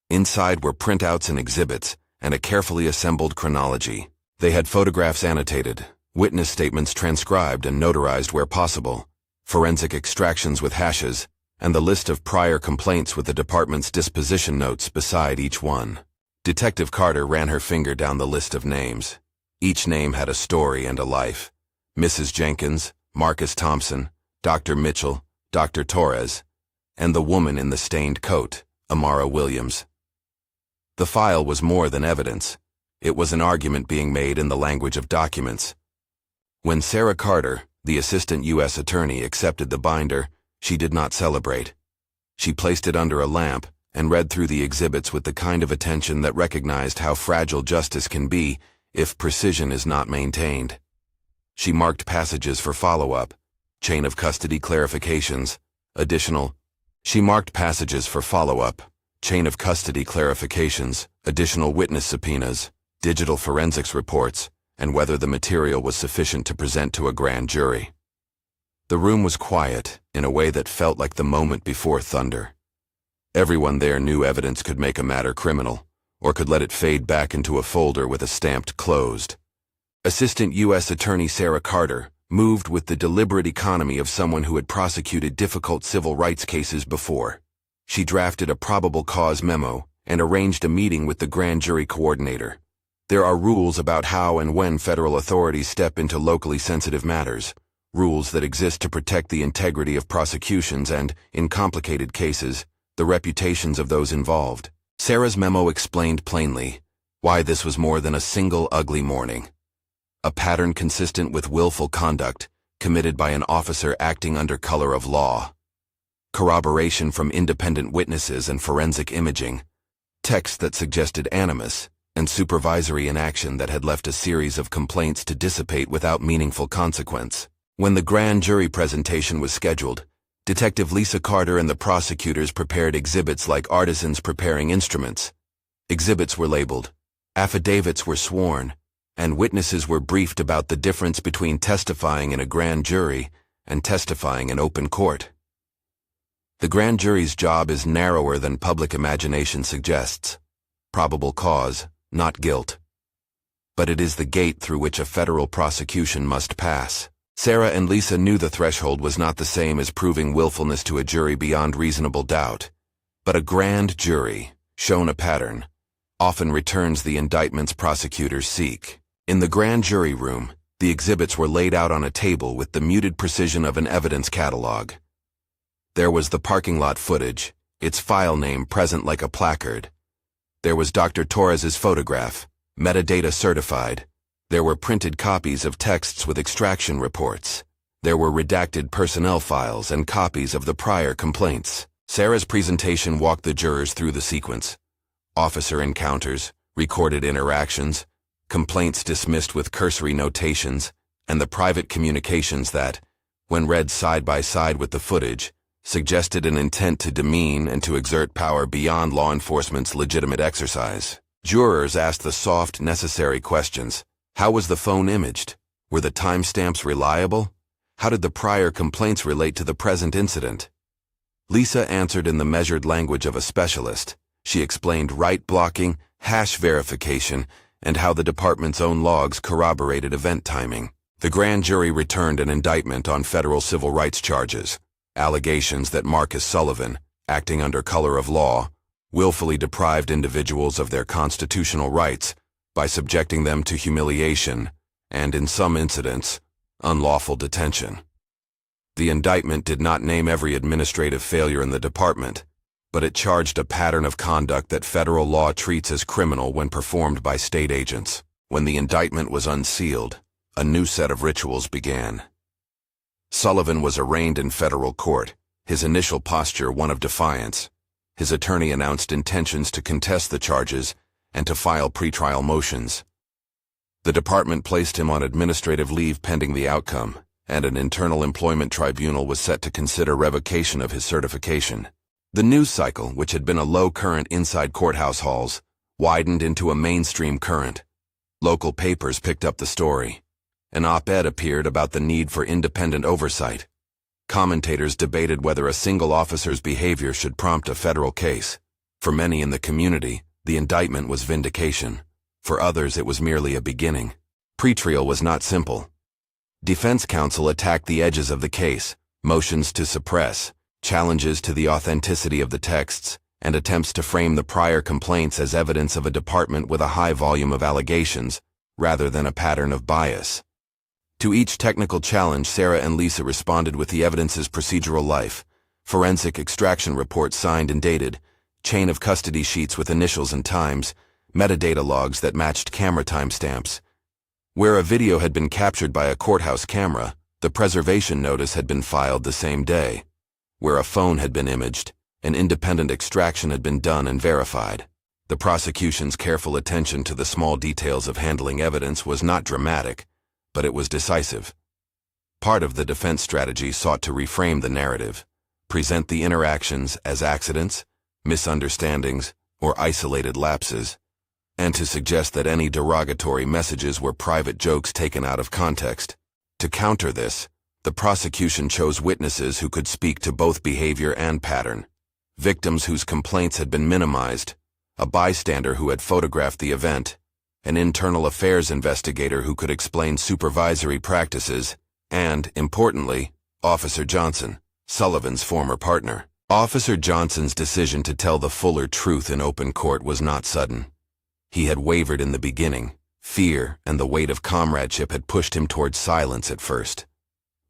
Inside were printouts and exhibits, and a carefully assembled chronology. They had photographs annotated, witness statements transcribed and notarized where possible, forensic extractions with hashes, and the list of prior complaints with the department's disposition notes beside each one. Detective Carter ran her finger down the list of names. Each name had a story and a life. Mrs. Jenkins, Marcus Thompson, Dr. Mitchell, Dr. Torres, and the woman in the stained coat, Amara Williams. The file was more than evidence. It was an argument being made in the language of documents. When Sarah Carter, the assistant U.S. attorney, accepted the binder, she did not celebrate. She placed it under a lamp and read through the exhibits with the kind of attention that recognized how fragile justice can be if precision is not maintained. She marked passages for follow-up, chain of custody clarifications, additional. She marked passages for follow-up, chain of custody clarifications, additional witness subpoenas, digital forensics reports, and whether the material was sufficient to present to a grand jury. The room was quiet in a way that felt like the moment before thunder. Everyone there knew evidence could make a matter criminal, or could let it fade back into a folder with a stamped closed. Assistant U.S. Attorney Sarah Carter moved with the deliberate economy of someone who had prosecuted difficult civil rights cases before. She drafted a probable cause memo and arranged a meeting with the grand jury coordinator. There are rules about how and when federal authorities step into locally sensitive matters, rules that exist to protect the integrity of prosecutions and, in complicated cases, the reputations of those involved. Sarah's memo explained plainly why this was more than a single ugly morning. A pattern consistent with willful conduct committed by an officer acting under color of law. Corroboration from independent witnesses and forensic imaging. Text that suggested animus and supervisory inaction that had left a series of complaints to dissipate without meaningful consequence. When the grand jury presentation was scheduled, Detective Lisa Carter and the prosecutors prepared exhibits like artisans preparing instruments. Exhibits were labeled, affidavits were sworn, and witnesses were briefed about the difference between testifying in a grand jury and testifying in open court. The grand jury's job is narrower than public imagination suggests. Probable cause, not guilt. But it is the gate through which a federal prosecution must pass. Sarah and Lisa knew the threshold was not the same as proving willfulness to a jury beyond reasonable doubt. But a grand jury, shown a pattern, often returns the indictments prosecutors seek. In the grand jury room, the exhibits were laid out on a table with the muted precision of an evidence catalog. There was the parking lot footage, its file name present like a placard. There was Dr. Torres's photograph, metadata certified. There were printed copies of texts with extraction reports. There were redacted personnel files and copies of the prior complaints. Sarah's presentation walked the jurors through the sequence. Officer encounters, recorded interactions, complaints dismissed with cursory notations, and the private communications that, when read side by side with the footage, suggested an intent to demean and to exert power beyond law enforcement's legitimate exercise. Jurors asked the soft, necessary questions. How was the phone imaged? Were the timestamps reliable? How did the prior complaints relate to the present incident? Lisa answered in the measured language of a specialist. She explained right blocking, hash verification, and how the department's own logs corroborated event timing. The grand jury returned an indictment on federal civil rights charges, allegations that Marcus Sullivan, acting under color of law, willfully deprived individuals of their constitutional rights by subjecting them to humiliation and, in some incidents, unlawful detention. The indictment did not name every administrative failure in the department, but it charged a pattern of conduct that federal law treats as criminal when performed by state agents. When the indictment was unsealed, a new set of rituals began. Sullivan was arraigned in federal court, his initial posture one of defiance. His attorney announced intentions to contest the charges and to file pretrial motions. The department placed him on administrative leave pending the outcome, and an internal employment tribunal was set to consider revocation of his certification. The news cycle, which had been a low current inside courthouse halls, widened into a mainstream current. Local papers picked up the story. An op-ed appeared about the need for independent oversight. Commentators debated whether a single officer's behavior should prompt a federal case. For many in the community, the indictment was vindication. For others, it was merely a beginning. Pretrial was not simple. Defense counsel attacked the edges of the case, motions to suppress, challenges to the authenticity of the texts, and attempts to frame the prior complaints as evidence of a department with a high volume of allegations, rather than a pattern of bias. To each technical challenge, Sarah and Lisa responded with the evidence's procedural life, forensic extraction reports signed and dated, chain of custody sheets with initials and times, metadata logs that matched camera timestamps. Where a video had been captured by a courthouse camera, the preservation notice had been filed the same day. Where a phone had been imaged, an independent extraction had been done and verified. The prosecution's careful attention to the small details of handling evidence was not dramatic, but it was decisive. Part of the defense strategy sought to reframe the narrative, present the interactions as accidents, misunderstandings, or isolated lapses, and to suggest that any derogatory messages were private jokes taken out of context. To counter this, the prosecution chose witnesses who could speak to both behavior and pattern, victims whose complaints had been minimized, a bystander who had photographed the event, an internal affairs investigator who could explain supervisory practices, and, importantly, Officer Johnson, Sullivan's former partner. Officer Johnson's decision to tell the fuller truth in open court was not sudden. He had wavered in the beginning. Fear and the weight of comradeship had pushed him towards silence at first.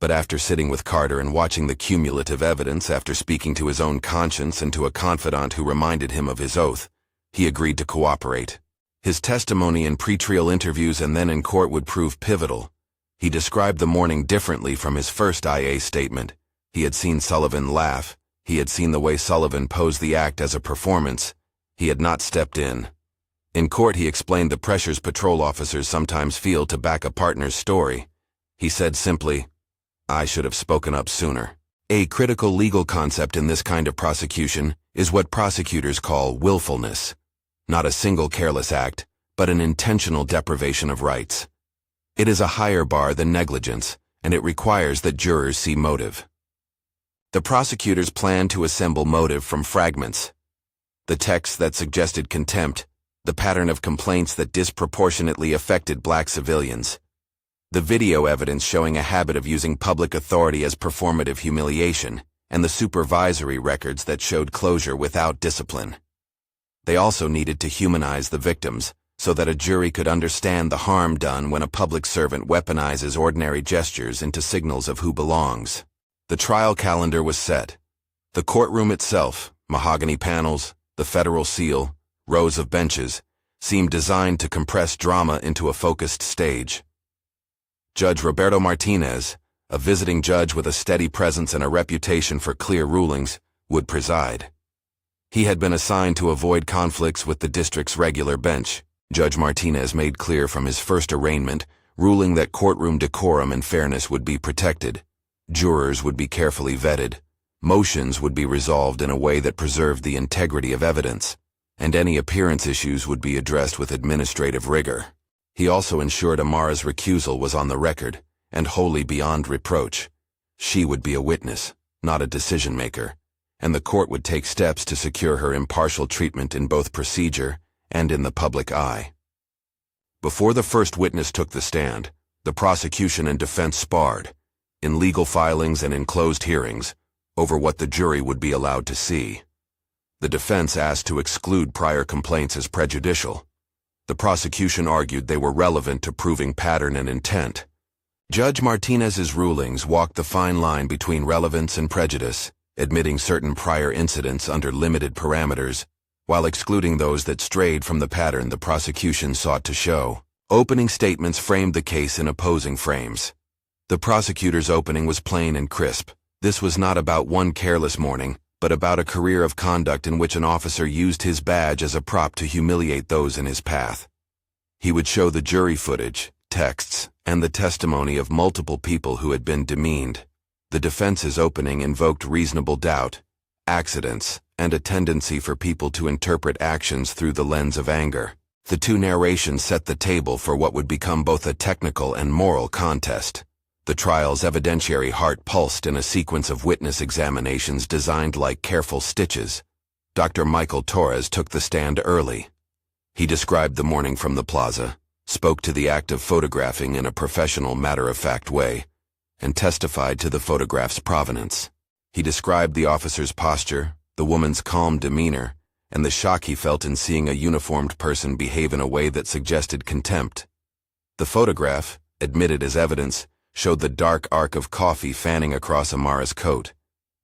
But after sitting with Carter and watching the cumulative evidence, after speaking to his own conscience and to a confidant who reminded him of his oath, he agreed to cooperate. His testimony in pretrial interviews and then in court would prove pivotal. He described the morning differently from his first IA statement. He had seen Sullivan laugh. He had seen the way Sullivan posed the act as a performance. He had not stepped in. In court, he explained the pressures patrol officers sometimes feel to back a partner's story. He said simply, "I should have spoken up sooner." A critical legal concept in this kind of prosecution is what prosecutors call willfulness. Not a single careless act, but an intentional deprivation of rights. It is a higher bar than negligence, and it requires that jurors see motive. The prosecutors planned to assemble motive from fragments. The texts that suggested contempt, the pattern of complaints that disproportionately affected black civilians, the video evidence showing a habit of using public authority as performative humiliation, and the supervisory records that showed closure without discipline. They also needed to humanize the victims, so that a jury could understand the harm done when a public servant weaponizes ordinary gestures into signals of who belongs. The trial calendar was set. The courtroom itself, mahogany panels, the federal seal, rows of benches, seemed designed to compress drama into a focused stage. Judge Roberto Martinez, a visiting judge with a steady presence and a reputation for clear rulings, would preside. He had been assigned to avoid conflicts with the district's regular bench. Judge Martinez made clear from his first arraignment, ruling that courtroom decorum and fairness would be protected. Jurors would be carefully vetted. Motions would be resolved in a way that preserved the integrity of evidence, and any appearance issues would be addressed with administrative rigor. He also ensured Amara's recusal was on the record, and wholly beyond reproach. She would be a witness, not a decision-maker, and the court would take steps to secure her impartial treatment in both procedure and in the public eye. Before the first witness took the stand, the prosecution and defense sparred, in legal filings and in closed hearings, over what the jury would be allowed to see. The defense asked to exclude prior complaints as prejudicial. The prosecution argued they were relevant to proving pattern and intent. Judge Martinez's rulings walked the fine line between relevance and prejudice, admitting certain prior incidents under limited parameters, while excluding those that strayed from the pattern the prosecution sought to show. Opening statements framed the case in opposing frames. The prosecutor's opening was plain and crisp. This was not about one careless morning, but about a career of conduct in which an officer used his badge as a prop to humiliate those in his path. He would show the jury footage, texts, and the testimony of multiple people who had been demeaned. The defense's opening invoked reasonable doubt, accidents, and a tendency for people to interpret actions through the lens of anger. The two narrations set the table for what would become both a technical and moral contest. The trial's evidentiary heart pulsed in a sequence of witness examinations designed like careful stitches. Dr. Michael Torres took the stand early. He described the morning from the plaza, spoke to the act of photographing in a professional, matter-of-fact way, and testified to the photograph's provenance. He described the officer's posture, the woman's calm demeanor, and the shock he felt in seeing a uniformed person behave in a way that suggested contempt. The photograph, admitted as evidence, showed the dark arc of coffee fanning across Amara's coat.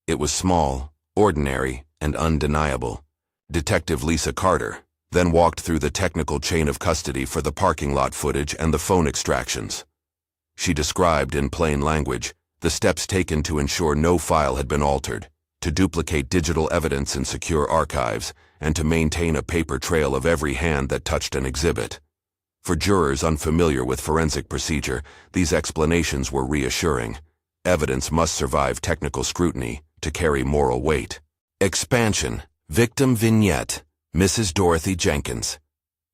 It was small, ordinary, and undeniable. Detective Lisa Carter then walked through the technical chain of custody for the parking lot footage and the phone extractions. She described in plain language the steps taken to ensure no file had been altered, to duplicate digital evidence in secure archives, and to maintain a paper trail of every hand that touched an exhibit. For jurors unfamiliar with forensic procedure, these explanations were reassuring. Evidence must survive technical scrutiny to carry moral weight. Expansion. Victim vignette. Mrs. Dorothy Jenkins.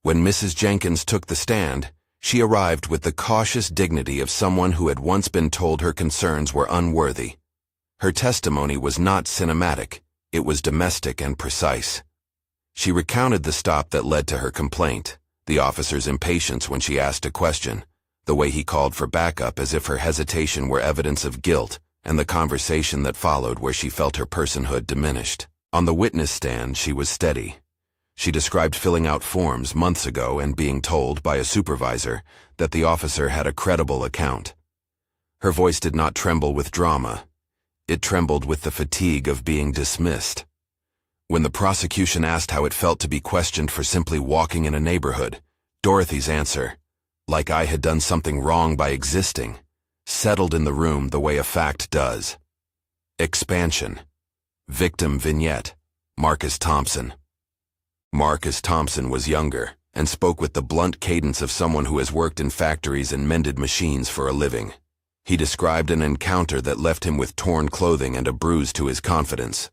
When Mrs. Jenkins took the stand, she arrived with the cautious dignity of someone who had once been told her concerns were unworthy. Her testimony was not cinematic, it was domestic and precise. She recounted the stop that led to her complaint, the officer's impatience when she asked a question, the way he called for backup as if her hesitation were evidence of guilt, and the conversation that followed where she felt her personhood diminished. On the witness stand, she was steady. She described filling out forms months ago and being told by a supervisor that the officer had a credible account. Her voice did not tremble with drama. It trembled with the fatigue of being dismissed. When the prosecution asked how it felt to be questioned for simply walking in a neighborhood, Dorothy's answer, like I had done something wrong by existing, settled in the room the way a fact does. Expansion. Victim vignette. Marcus Thompson. Marcus Thompson was younger and spoke with the blunt cadence of someone who has worked in factories and mended machines for a living. He described an encounter that left him with torn clothing and a bruise to his confidence.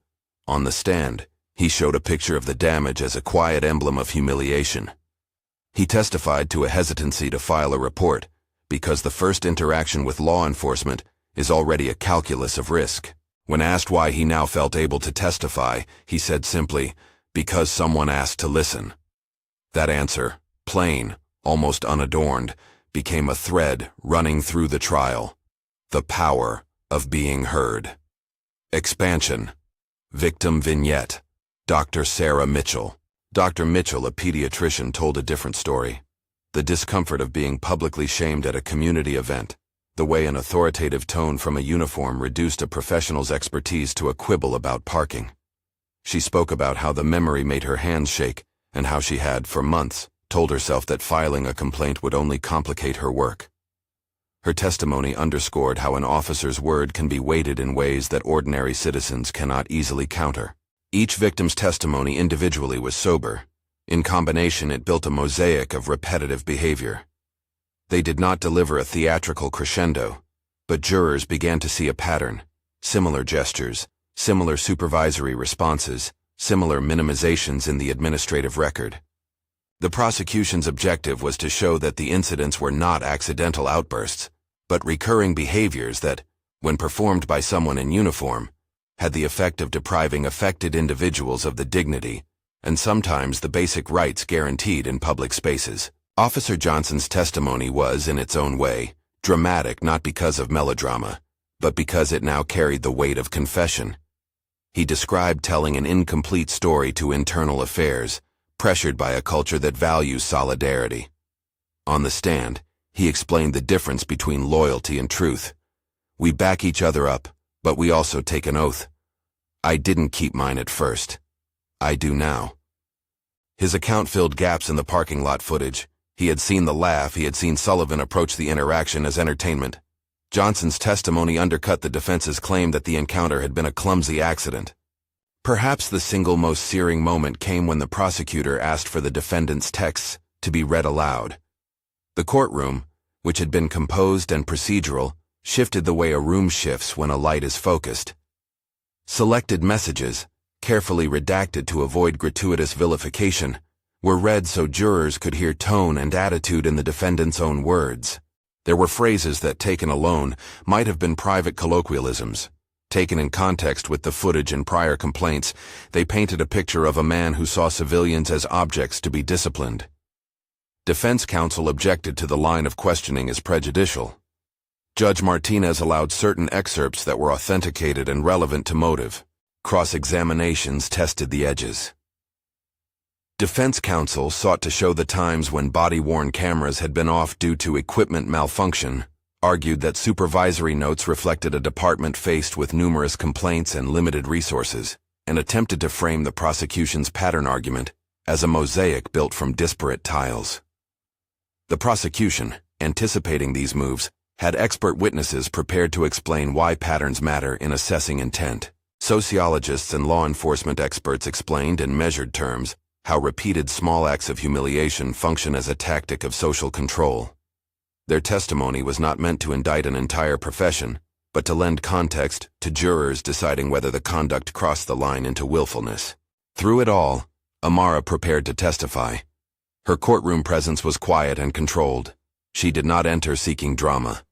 On the stand, he showed a picture of the damage as a quiet emblem of humiliation. He testified to a hesitancy to file a report because the first interaction with law enforcement is already a calculus of risk. When asked why he now felt able to testify, he said simply, "Because someone asked to listen." That answer, plain, almost unadorned, became a thread running through the trial. The power of being heard. Expansion. Victim vignette. Dr. Sarah Mitchell. Dr. Mitchell, a pediatrician, told a different story. The discomfort of being publicly shamed at a community event, the way an authoritative tone from a uniform reduced a professional's expertise to a quibble about parking. She spoke about how the memory made her hands shake, and how she had, for months, told herself that filing a complaint would only complicate her work. Her testimony underscored how an officer's word can be weighted in ways that ordinary citizens cannot easily counter. Each victim's testimony individually was sober. In combination, it built a mosaic of repetitive behavior. They did not deliver a theatrical crescendo, but jurors began to see a pattern, similar gestures, similar supervisory responses, similar minimizations in the administrative record. The prosecution's objective was to show that the incidents were not accidental outbursts, but recurring behaviors that, when performed by someone in uniform, had the effect of depriving affected individuals of the dignity and sometimes the basic rights guaranteed in public spaces. Officer Johnson's testimony was, in its own way, dramatic not because of melodrama, but because it now carried the weight of confession. He described telling an incomplete story to internal affairs, pressured by a culture that values solidarity. On the stand, he explained the difference between loyalty and truth. We back each other up, but we also take an oath. I didn't keep mine at first. I do now. His account filled gaps in the parking lot footage. He had seen the laugh, he had seen Sullivan approach the interaction as entertainment. Johnson's testimony undercut the defense's claim that the encounter had been a clumsy accident. Perhaps the single most searing moment came when the prosecutor asked for the defendant's texts to be read aloud. The courtroom, which had been composed and procedural, shifted the way a room shifts when a light is focused. Selected messages, carefully redacted to avoid gratuitous vilification, were read so jurors could hear tone and attitude in the defendant's own words. There were phrases that, taken alone, might have been private colloquialisms. Taken in context with the footage and prior complaints, they painted a picture of a man who saw civilians as objects to be disciplined. Defense counsel objected to the line of questioning as prejudicial. Judge Martinez allowed certain excerpts that were authenticated and relevant to motive. Cross-examinations tested the edges. Defense counsel sought to show the times when body-worn cameras had been off due to equipment malfunction, argued that supervisory notes reflected a department faced with numerous complaints and limited resources, and attempted to frame the prosecution's pattern argument as a mosaic built from disparate tiles. The prosecution, anticipating these moves, had expert witnesses prepared to explain why patterns matter in assessing intent. Sociologists and law enforcement experts explained in measured terms how repeated small acts of humiliation function as a tactic of social control. Their testimony was not meant to indict an entire profession, but to lend context to jurors deciding whether the conduct crossed the line into willfulness. Through it all, Amara prepared to testify. Her courtroom presence was quiet and controlled. She did not enter seeking drama.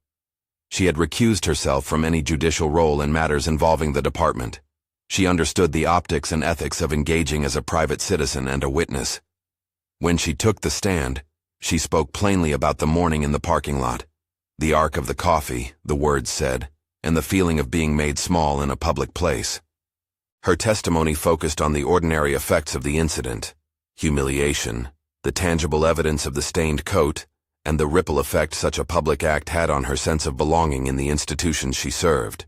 She had recused herself from any judicial role in matters involving the department. She understood the optics and ethics of engaging as a private citizen and a witness. When she took the stand, she spoke plainly about the morning in the parking lot, the arc of the coffee, the words said, and the feeling of being made small in a public place. Her testimony focused on the ordinary effects of the incident: humiliation, the tangible evidence of the stained coat, and the ripple effect such a public act had on her sense of belonging in the institution she served.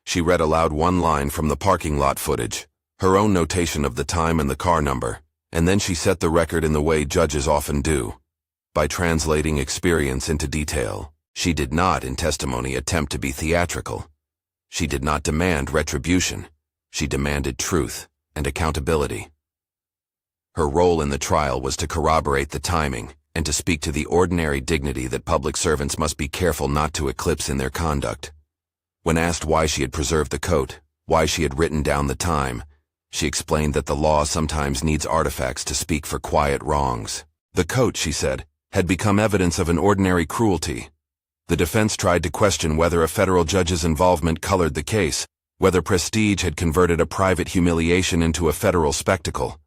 She read aloud one line from the parking lot footage, her own notation of the time and the car number, and then she set the record in the way judges often do, by translating experience into detail. She did not, in testimony, attempt to be theatrical. She did not demand retribution. She demanded truth and accountability. Her role in the trial was to corroborate the timing and to speak to the ordinary dignity that public servants must be careful not to eclipse in their conduct. When asked why she had preserved the coat, why she had written down the time, she explained that the law sometimes needs artifacts to speak for quiet wrongs. The coat, she said, had become evidence of an ordinary cruelty. The defense tried to question whether a federal judge's involvement colored the case, whether prestige had converted a private humiliation into a federal spectacle.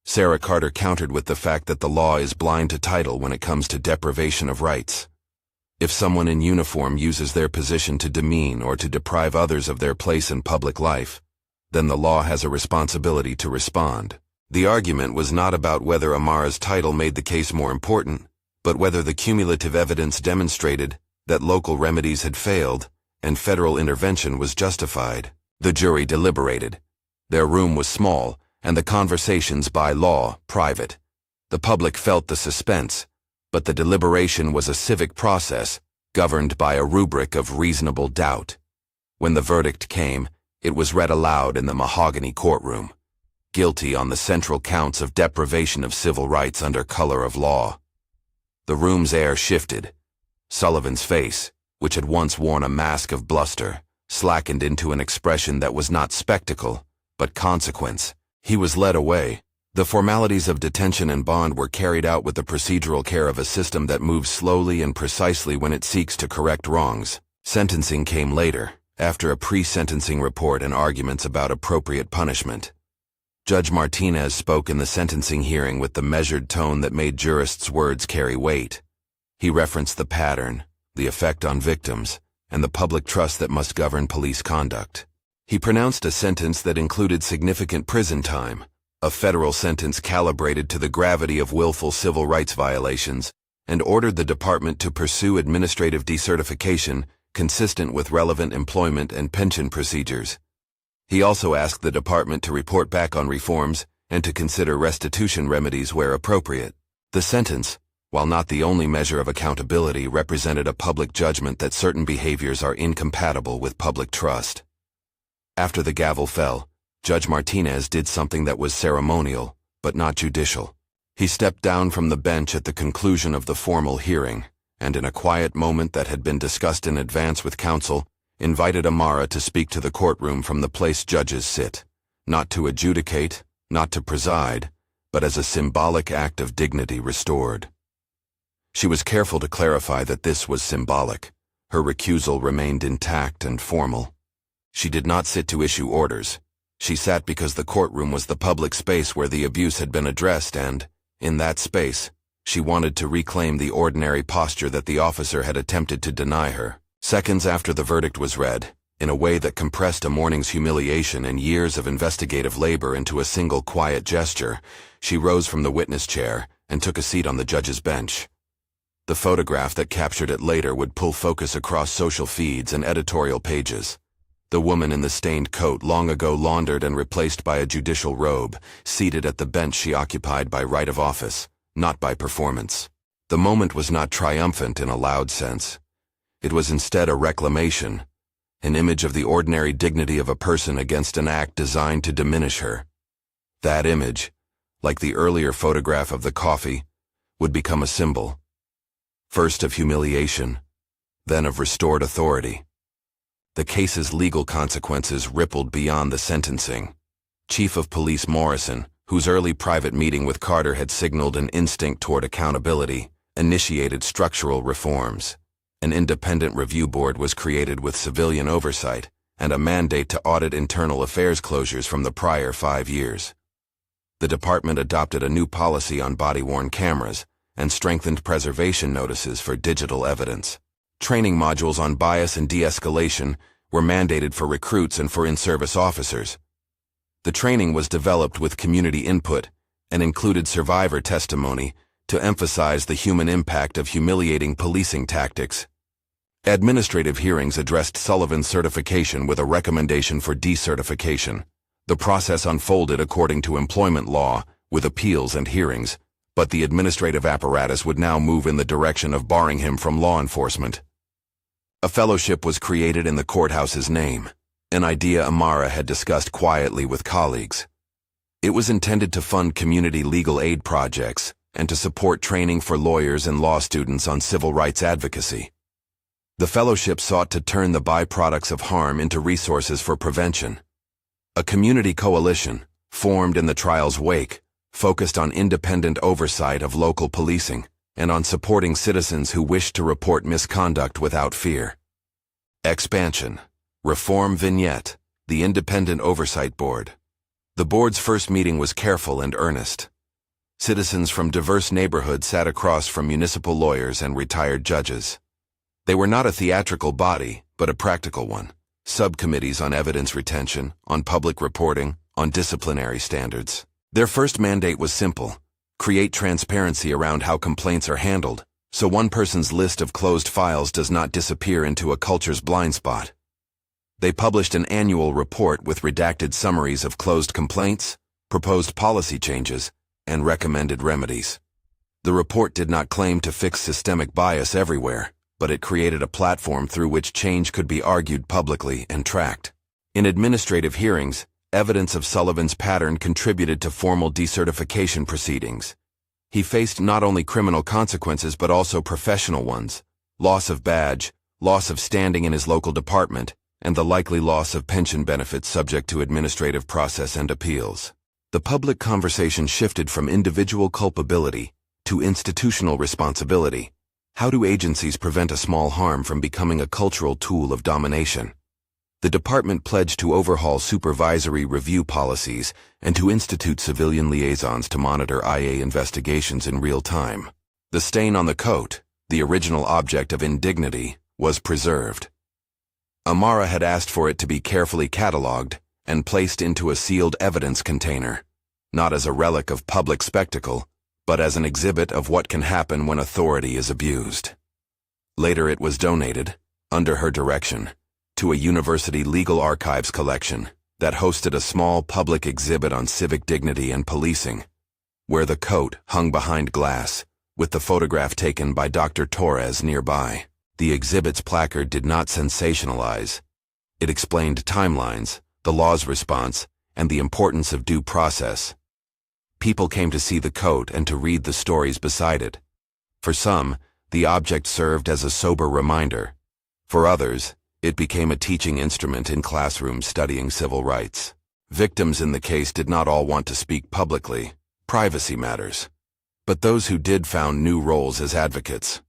Sarah Carter countered with the fact that the law is blind to title when it comes to deprivation of rights. If someone in uniform uses their position to demean or to deprive others of their place in public life, then the law has a responsibility to respond. The argument was not about whether Amara's title made the case more important, but whether the cumulative evidence demonstrated that local remedies had failed and federal intervention was justified. The jury deliberated. Their room was small, and the conversations by law private. The public felt the suspense, but the deliberation was a civic process governed by a rubric of reasonable doubt. When the verdict came, it was read aloud in the mahogany courtroom. Guilty on the central counts of deprivation of civil rights under color of law. The room's air shifted. Sullivan's face, which had once worn a mask of bluster, slackened into an expression that was not spectacle, but consequence. He was led away. The formalities of detention and bond were carried out with the procedural care of a system that moves slowly and precisely when it seeks to correct wrongs. Sentencing came later. after a pre-sentencing report and arguments about appropriate punishment. Judge Martinez spoke in the sentencing hearing with the measured tone that made jurists' words carry weight. He referenced the pattern, the effect on victims, and the public trust that must govern police conduct. He pronounced a sentence that included significant prison time, a federal sentence calibrated to the gravity of willful civil rights violations, and ordered the department to pursue administrative decertification consistent with relevant employment and pension procedures. He also asked the department to report back on reforms and to consider restitution remedies where appropriate. The sentence, while not the only measure of accountability, represented a public judgment that certain behaviors are incompatible with public trust. After the gavel fell, Judge Martinez did something that was ceremonial, but not judicial. He stepped down from the bench at the conclusion of the formal hearing, and in a quiet moment that had been discussed in advance with counsel, invited Amara to speak to the courtroom from the place judges sit, not to adjudicate, not to preside, but as a symbolic act of dignity restored. She was careful to clarify that this was symbolic. Her recusal remained intact and formal. She did not sit to issue orders. She sat because the courtroom was the public space where the abuse had been addressed and, in that space, she wanted to reclaim the ordinary posture that the officer had attempted to deny her. Seconds after the verdict was read, in a way that compressed a morning's humiliation and years of investigative labor into a single quiet gesture, she rose from the witness chair and took a seat on the judge's bench. The photograph that captured it later would pull focus across social feeds and editorial pages. The woman in the stained coat, long ago laundered and replaced by a judicial robe, seated at the bench she occupied by right of office, not by performance. The moment was not triumphant in a loud sense. It was instead a reclamation, an image of the ordinary dignity of a person against an act designed to diminish her. That image, like the earlier photograph of the coffee, would become a symbol, first of humiliation, then of restored authority. The case's legal consequences rippled beyond the sentencing. Chief of Police Morrison, whose early private meeting with Carter had signaled an instinct toward accountability, initiated structural reforms. An independent review board was created with civilian oversight and a mandate to audit internal affairs closures from the prior 5 years. The department adopted a new policy on body-worn cameras and strengthened preservation notices for digital evidence. Training modules on bias and de-escalation were mandated for recruits and for in-service officers. The training was developed with community input and included survivor testimony to emphasize the human impact of humiliating policing tactics. Administrative hearings addressed Sullivan's certification with a recommendation for decertification. The process unfolded according to employment law, with appeals and hearings, but the administrative apparatus would now move in the direction of barring him from law enforcement. A fellowship was created in the courthouse's name, an idea Amara had discussed quietly with colleagues. It was intended to fund community legal aid projects and to support training for lawyers and law students on civil rights advocacy. The fellowship sought to turn the byproducts of harm into resources for prevention. A community coalition, formed in the trial's wake, focused on independent oversight of local policing and on supporting citizens who wished to report misconduct without fear. Expansion. Reform Vignette, the Independent Oversight Board. The board's first meeting was careful and earnest. Citizens from diverse neighborhoods sat across from municipal lawyers and retired judges. They were not a theatrical body, but a practical one. Subcommittees on evidence retention, on public reporting, on disciplinary standards. Their first mandate was simple: create transparency around how complaints are handled, so one person's list of closed files does not disappear into a culture's blind spot. They published an annual report with redacted summaries of closed complaints, proposed policy changes, and recommended remedies. The report did not claim to fix systemic bias everywhere, but it created a platform through which change could be argued publicly and tracked. In administrative hearings, evidence of Sullivan's pattern contributed to formal decertification proceedings. He faced not only criminal consequences but also professional ones: loss of badge, loss of standing in his local department, and the likely loss of pension benefits subject to administrative process and appeals. The public conversation shifted from individual culpability to institutional responsibility. How do agencies prevent a small harm from becoming a cultural tool of domination? The department pledged to overhaul supervisory review policies and to institute civilian liaisons to monitor IA investigations in real time. The stain on the coat, the original object of indignity, was preserved. Amara had asked for it to be carefully catalogued and placed into a sealed evidence container, not as a relic of public spectacle, but as an exhibit of what can happen when authority is abused. Later it was donated, under her direction, to a university legal archives collection that hosted a small public exhibit on civic dignity and policing, where the coat hung behind glass, with the photograph taken by Dr. Torres nearby. The exhibit's placard did not sensationalize. It explained timelines, the law's response, and the importance of due process. People came to see the coat and to read the stories beside it. For some, the object served as a sober reminder. For others, it became a teaching instrument in classrooms studying civil rights. Victims in the case did not all want to speak publicly. Privacy matters. But those who did found new roles as advocates.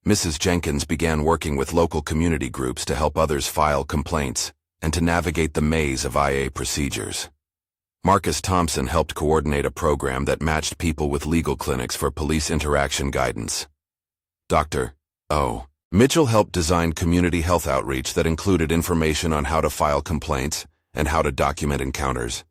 Mrs. Jenkins began working with local community groups to help others file complaints and to navigate the maze of IA procedures. Marcus Thompson helped coordinate a program that matched people with legal clinics for police interaction guidance. Dr. O. Mitchell helped design community health outreach that included information on how to file complaints and how to document encounters.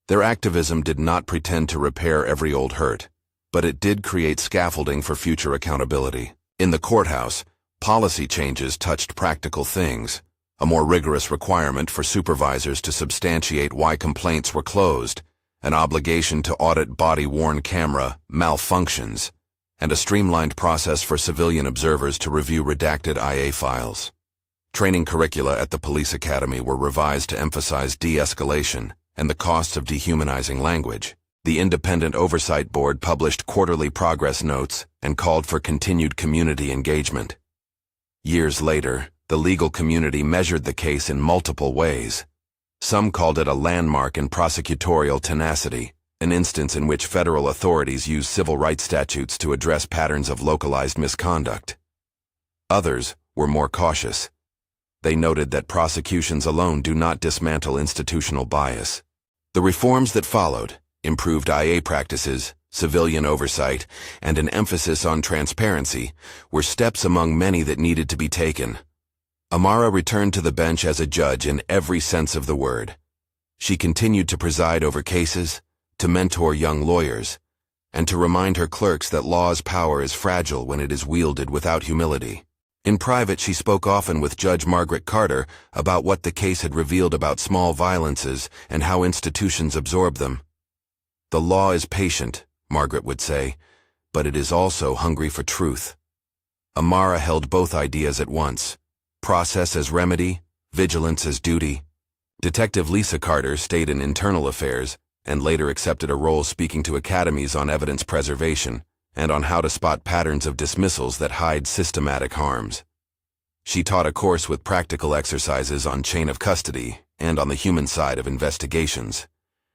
Their activism did not pretend to repair every old hurt, but it did create scaffolding for future accountability. In the courthouse, policy changes touched practical things, a more rigorous requirement for supervisors to substantiate why complaints were closed, an obligation to audit body-worn camera malfunctions, and a streamlined process for civilian observers to review redacted IA files. Training curricula at the police academy were revised to emphasize de-escalation and the costs of dehumanizing language. The Independent Oversight Board published quarterly progress notes and called for continued community engagement. Years later, the legal community measured the case in multiple ways. Some called it a landmark in prosecutorial tenacity, an instance in which federal authorities used civil rights statutes to address patterns of localized misconduct. Others were more cautious. They noted that prosecutions alone do not dismantle institutional bias. The reforms that followed, improved IA practices, civilian oversight, and an emphasis on transparency, were steps among many that needed to be taken. Amara returned to the bench as a judge in every sense of the word. She continued to preside over cases, to mentor young lawyers, and to remind her clerks that law's power is fragile when it is wielded without humility. In private, she spoke often with Judge Margaret Carter about what the case had revealed about small violences and how institutions absorb them. The law is patient, Margaret would say, but it is also hungry for truth. Amara held both ideas at once, process as remedy, vigilance as duty. Detective Lisa Carter stayed in internal affairs and later accepted a role speaking to academies on evidence preservation and on how to spot patterns of dismissals that hide systematic harms. She taught a course with practical exercises on chain of custody and on the human side of investigations,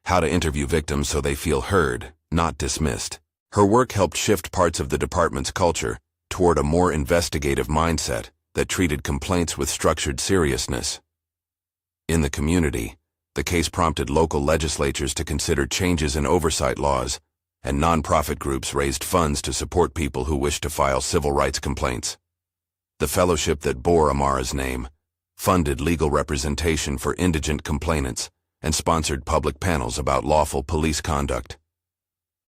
how to interview victims so they feel heard, not dismissed. Her work helped shift parts of the department's culture toward a more investigative mindset that treated complaints with structured seriousness. In the community, the case prompted local legislatures to consider changes in oversight laws, and nonprofit groups raised funds to support people who wished to file civil rights complaints. The fellowship that bore Amara's name funded legal representation for indigent complainants and sponsored public panels about lawful police conduct.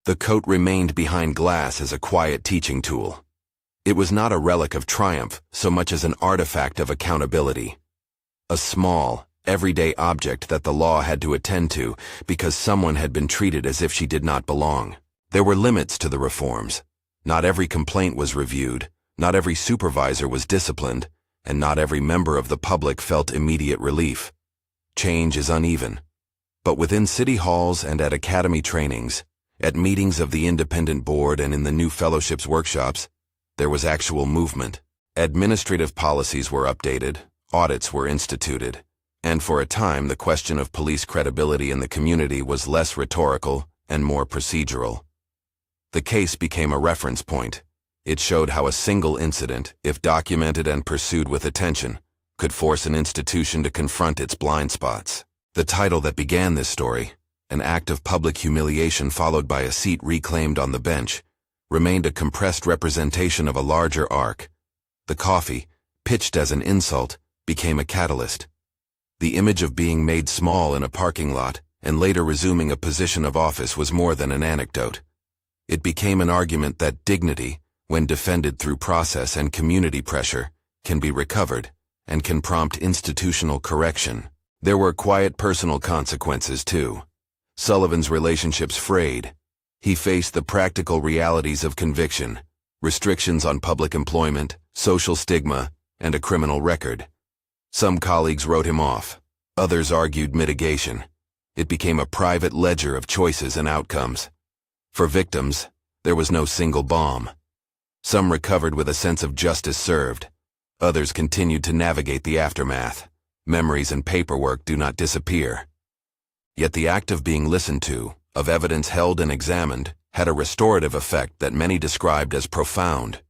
The coat remained behind glass as a quiet teaching tool. It was not a relic of triumph so much as an artifact of accountability. A small, everyday object that the law had to attend to because someone had been treated as if she did not belong. There were limits to the reforms. Not every complaint was reviewed, not every supervisor was disciplined, and not every member of the public felt immediate relief. Change is uneven. But within city halls and at academy trainings, at meetings of the independent board and in the new fellowships workshops, there was actual movement. Administrative policies were updated, audits were instituted, and for a time the question of police credibility in the community was less rhetorical and more procedural. The case became a reference point. It showed how a single incident, if documented and pursued with attention, could force an institution to confront its blind spots. The title that began this story, an act of public humiliation followed by a seat reclaimed on the bench, remained a compressed representation of a larger arc. The coffee, pitched as an insult, became a catalyst. The image of being made small in a parking lot and later resuming a position of office was more than an anecdote. It became an argument that dignity, when defended through process and community pressure, can be recovered and can prompt institutional correction. There were quiet personal consequences, too. Sullivan's relationships frayed. He faced the practical realities of conviction, restrictions on public employment, social stigma, and a criminal record. Some colleagues wrote him off. Others argued mitigation. It became a private ledger of choices and outcomes. For victims, there was no single balm. Some recovered with a sense of justice served. Others continued to navigate the aftermath. Memories and paperwork do not disappear. Yet the act of being listened to, of evidence held and examined, had a restorative effect that many described as profound.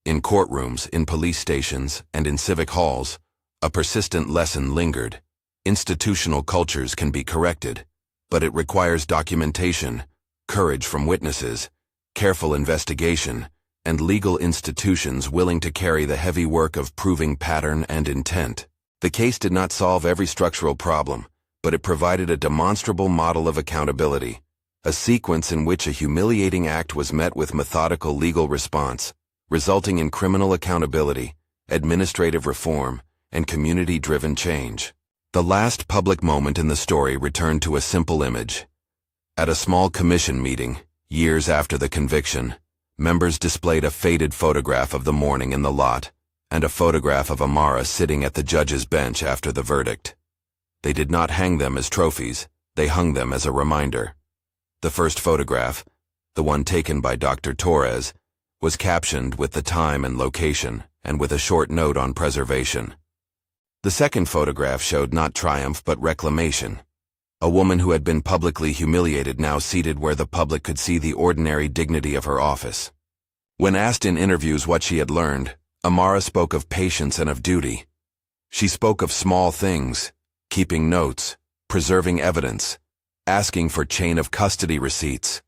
In courtrooms, in police stations, and in civic halls, a persistent lesson lingered. Institutional cultures can be corrected, but it requires documentation, courage from witnesses, careful investigation, and legal institutions willing to carry the heavy work of proving pattern and intent. The case did not solve every structural problem, but it provided a demonstrable model of accountability, a sequence in which a humiliating act was met with methodical legal response, resulting in criminal accountability, administrative reform, and community-driven change. The last public moment in the story returned to a simple image. At a small commission meeting, years after the conviction, members displayed a faded photograph of the morning in the lot and a photograph of Amara sitting at the judge's bench after the verdict. They did not hang them as trophies, they hung them as a reminder. The first photograph, the one taken by Dr. Torres, was captioned with the time and location and with a short note on preservation. The second photograph showed not triumph but reclamation. A woman who had been publicly humiliated now seated where the public could see the ordinary dignity of her office. When asked in interviews what she had learned, Amara spoke of patience and of duty. She spoke of small things, keeping notes, preserving evidence, asking for chain of custody receipts,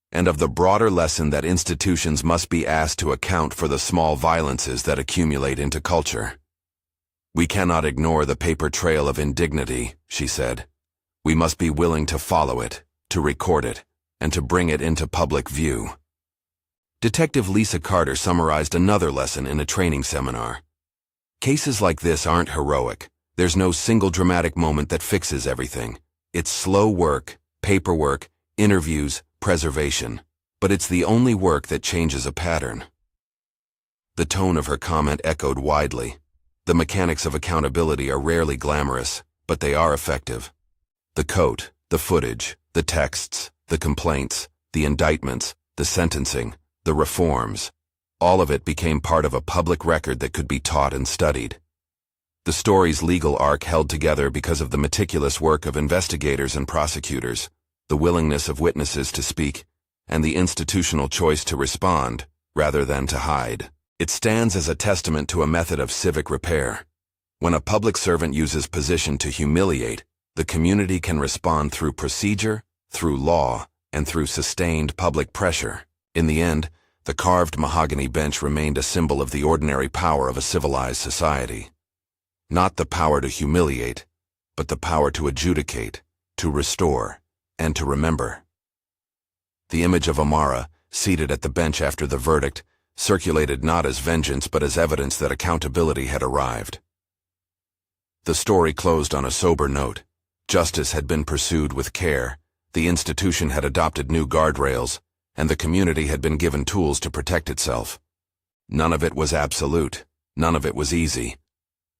and of the broader lesson that institutions must be asked to account for the small violences that accumulate into culture. "We cannot ignore the paper trail of indignity," she said. "We must be willing to follow it, to record it, and to bring it into public view." Detective Lisa Carter summarized another lesson in a training seminar. Cases like this aren't heroic. There's no single dramatic moment that fixes everything. It's slow work, paperwork, interviews, preservation. But it's the only work that changes a pattern. The tone of her comment echoed widely. The mechanics of accountability are rarely glamorous, but they are effective. The coat, the footage, the texts, the complaints, the indictments, the sentencing, the reforms, all of it became part of a public record that could be taught and studied. The story's legal arc held together because of the meticulous work of investigators and prosecutors, the willingness of witnesses to speak, and the institutional choice to respond, rather than to hide. It stands as a testament to a method of civic repair. When a public servant uses position to humiliate, the community can respond through procedure, through law, and through sustained public pressure. In the end, the carved mahogany bench remained a symbol of the ordinary power of a civilized society. Not the power to humiliate, but the power to adjudicate, to restore, and to remember. The image of Amara, seated at the bench after the verdict, circulated not as vengeance but as evidence that accountability had arrived. The story closed on a sober note. Justice had been pursued with care, the institution had adopted new guardrails, and the community had been given tools to protect itself. None of it was absolute, none of it was easy.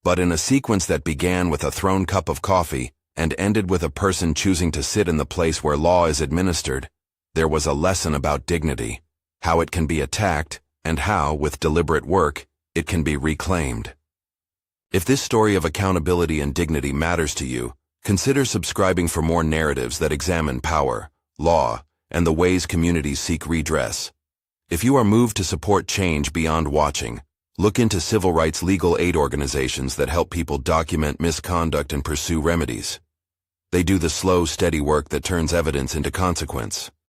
But in a sequence that began with a thrown cup of coffee and ended with a person choosing to sit in the place where law is administered, there was a lesson about dignity, how it can be attacked, and how, with deliberate work, it can be reclaimed. If this story of accountability and dignity matters to you, consider subscribing for more narratives that examine power, law, and the ways communities seek redress. If you are moved to support change beyond watching, Look into civil rights legal aid organizations that help people document misconduct and pursue remedies. They do the slow, steady work that turns evidence into consequence.